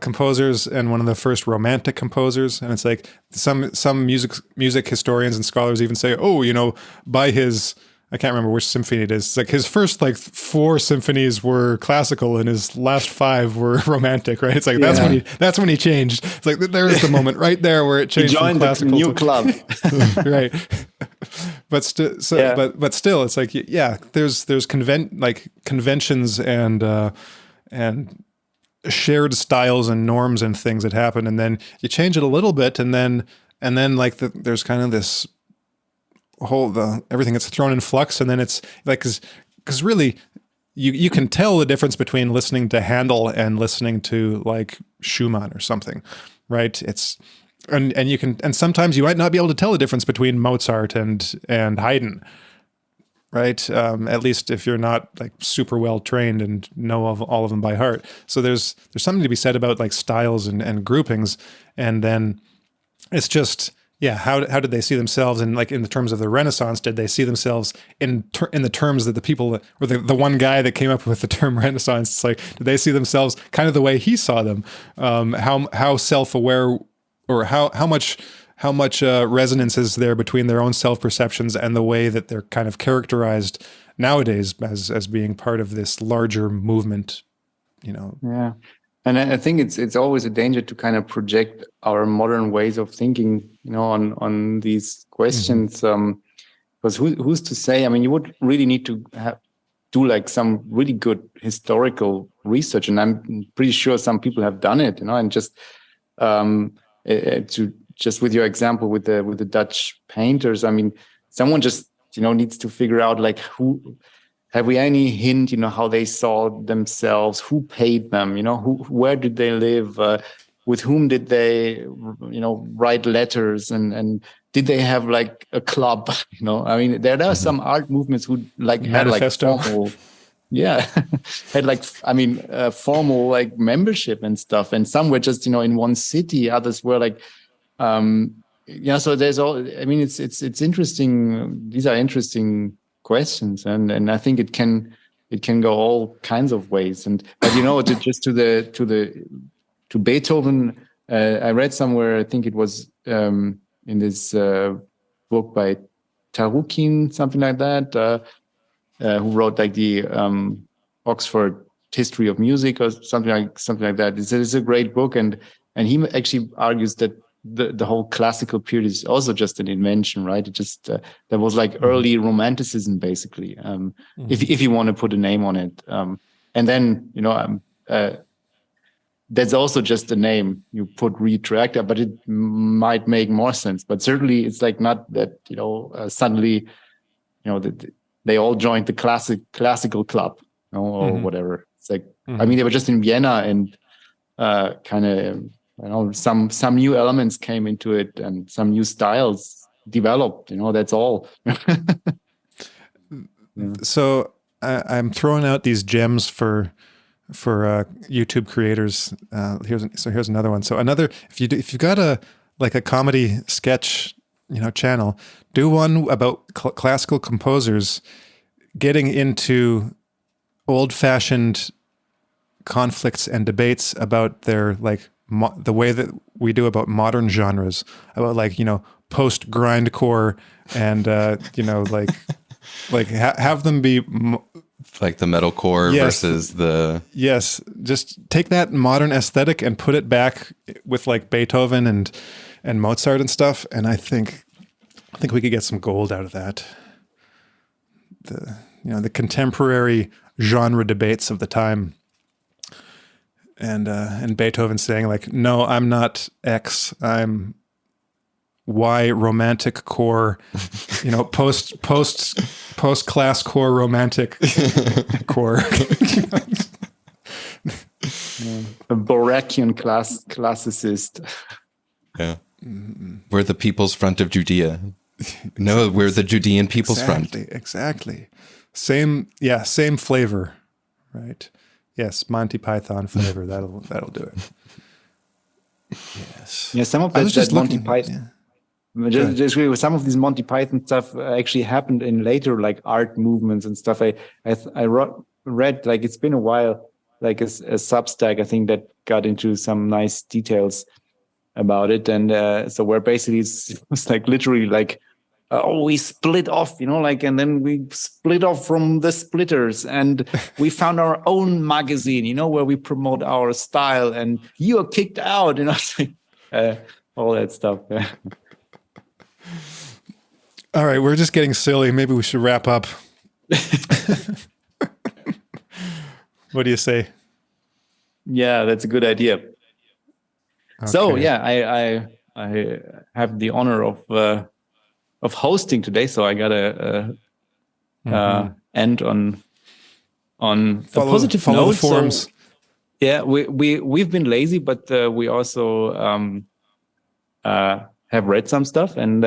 composers and one of the first romantic composers. And it's like some music historians and scholars even say, by his, I can't remember which symphony it is. It's like his first 4 symphonies were classical and his last 5 were romantic, right? It's like that's when he changed. It's like there's the moment right there where it changed. He joined from classical the new club, right? But still, it's like there's conventions and shared styles and norms and things that happen, and then you change it a little bit, and then there's kind of this everything gets thrown in flux, and then it's like, because really you can tell the difference between listening to Handel and listening to like Schumann or something, right? It's and you can, and sometimes you might not be able to tell the difference between Mozart and Haydn, right? At least if you're not like super well trained and know of all of them by heart. So there's something to be said about like styles and groupings, and then it's just, how did they see themselves? And like in the terms of the Renaissance, did they see themselves in the terms that the people, or the one guy that came up with the term Renaissance? It's like, did they see themselves kind of the way he saw them? How self-aware, or how much resonance is there between their own self-perceptions and the way that they're kind of characterized nowadays as being part of this larger movement? Yeah. And I think it's always a danger to kind of project our modern ways of thinking, on these questions. Because who's to say? I mean, you would really need to do like some really good historical research, and I'm pretty sure some people have done it. And just with your example with the Dutch painters, I mean, someone just needs to figure out like who. Have we any hint, how they saw themselves? Who paid them? Where did they live? With whom did they, write letters? And did they have like a club? I mean, there are some art movements who had like formal, had like, formal like membership and stuff. And some were just, in one city. Others were like, So there's all. I mean, it's interesting. These are interesting questions, and I think it can go all kinds of ways. But to Beethoven, I read somewhere, I think it was in this book by Tarukin, something like that, who wrote like the Oxford History of Music or something like that. It's a great book, and he actually argues that the whole classical period is also just an invention, right? It just that was like early romanticism, basically, if you want to put a name on it. And then that's also just a name you put retractor, but it might make more sense. But certainly, it's like not that suddenly they all joined the classical club, or whatever. It's like I mean, they were just in Vienna and kind of some new elements came into it and some new styles developed. That's all. So I'm throwing out these gems for YouTube creators. Here's another one. So if you've got a comedy sketch channel, do one about classical composers getting into old-fashioned conflicts and debates about their the way that we do about modern genres, about post grindcore and have them be like the metalcore versus the just take that modern aesthetic and put it back with Beethoven and Mozart and stuff, and I think we could get some gold out of that. The contemporary genre debates of the time, and Beethoven saying no, I'm not X, I'm Y romantic core, post class core romantic core. A Boracian classicist. Yeah. We're the People's Front of Judea. No, we're the Judean People's Front. Exactly. Same flavor, right? Yes, Monty Python flavor. That'll do it. Yes. Yeah, some of that Monty Python. Yeah. Just agree with some of these Monty Python stuff actually happened in later art movements and stuff. I read it's been a while, a Substack, I think, that got into some nice details about it, and so where basically it's literally we split off, and then we split off from the splitters, and we found our own magazine, where we promote our style, and you are kicked out, all that stuff. Yeah. All right, we're just getting silly. Maybe we should wrap up. What do you say? Yeah, that's a good idea. Okay. So yeah, I have the honor of hosting today, so I gotta end on a positive note. Follow the forms. So, yeah, we've been lazy, but we also have read some stuff and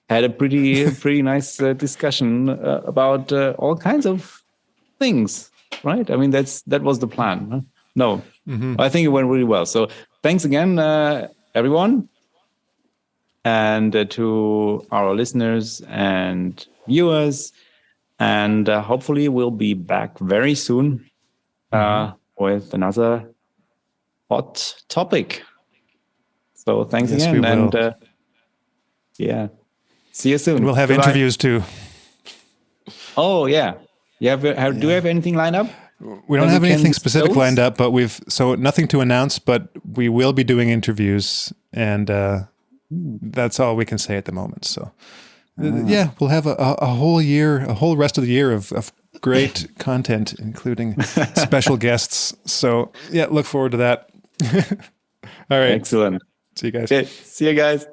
had a pretty nice discussion about all kinds of things. Right? I mean, that was the plan. Huh? No, I think it went really well. So thanks again, everyone. And to our listeners and viewers. And hopefully we'll be back very soon with another hot topic. So thanks again. And see you soon. And we'll have interviews too. Oh, yeah. Do we have anything lined up? We don't have anything specific lined up, but nothing to announce, but we will be doing interviews, and that's all we can say at the moment. So we'll have a whole rest of the year of great content, including special guests. So look forward to that. All right. Excellent. See you guys. Okay. See you guys.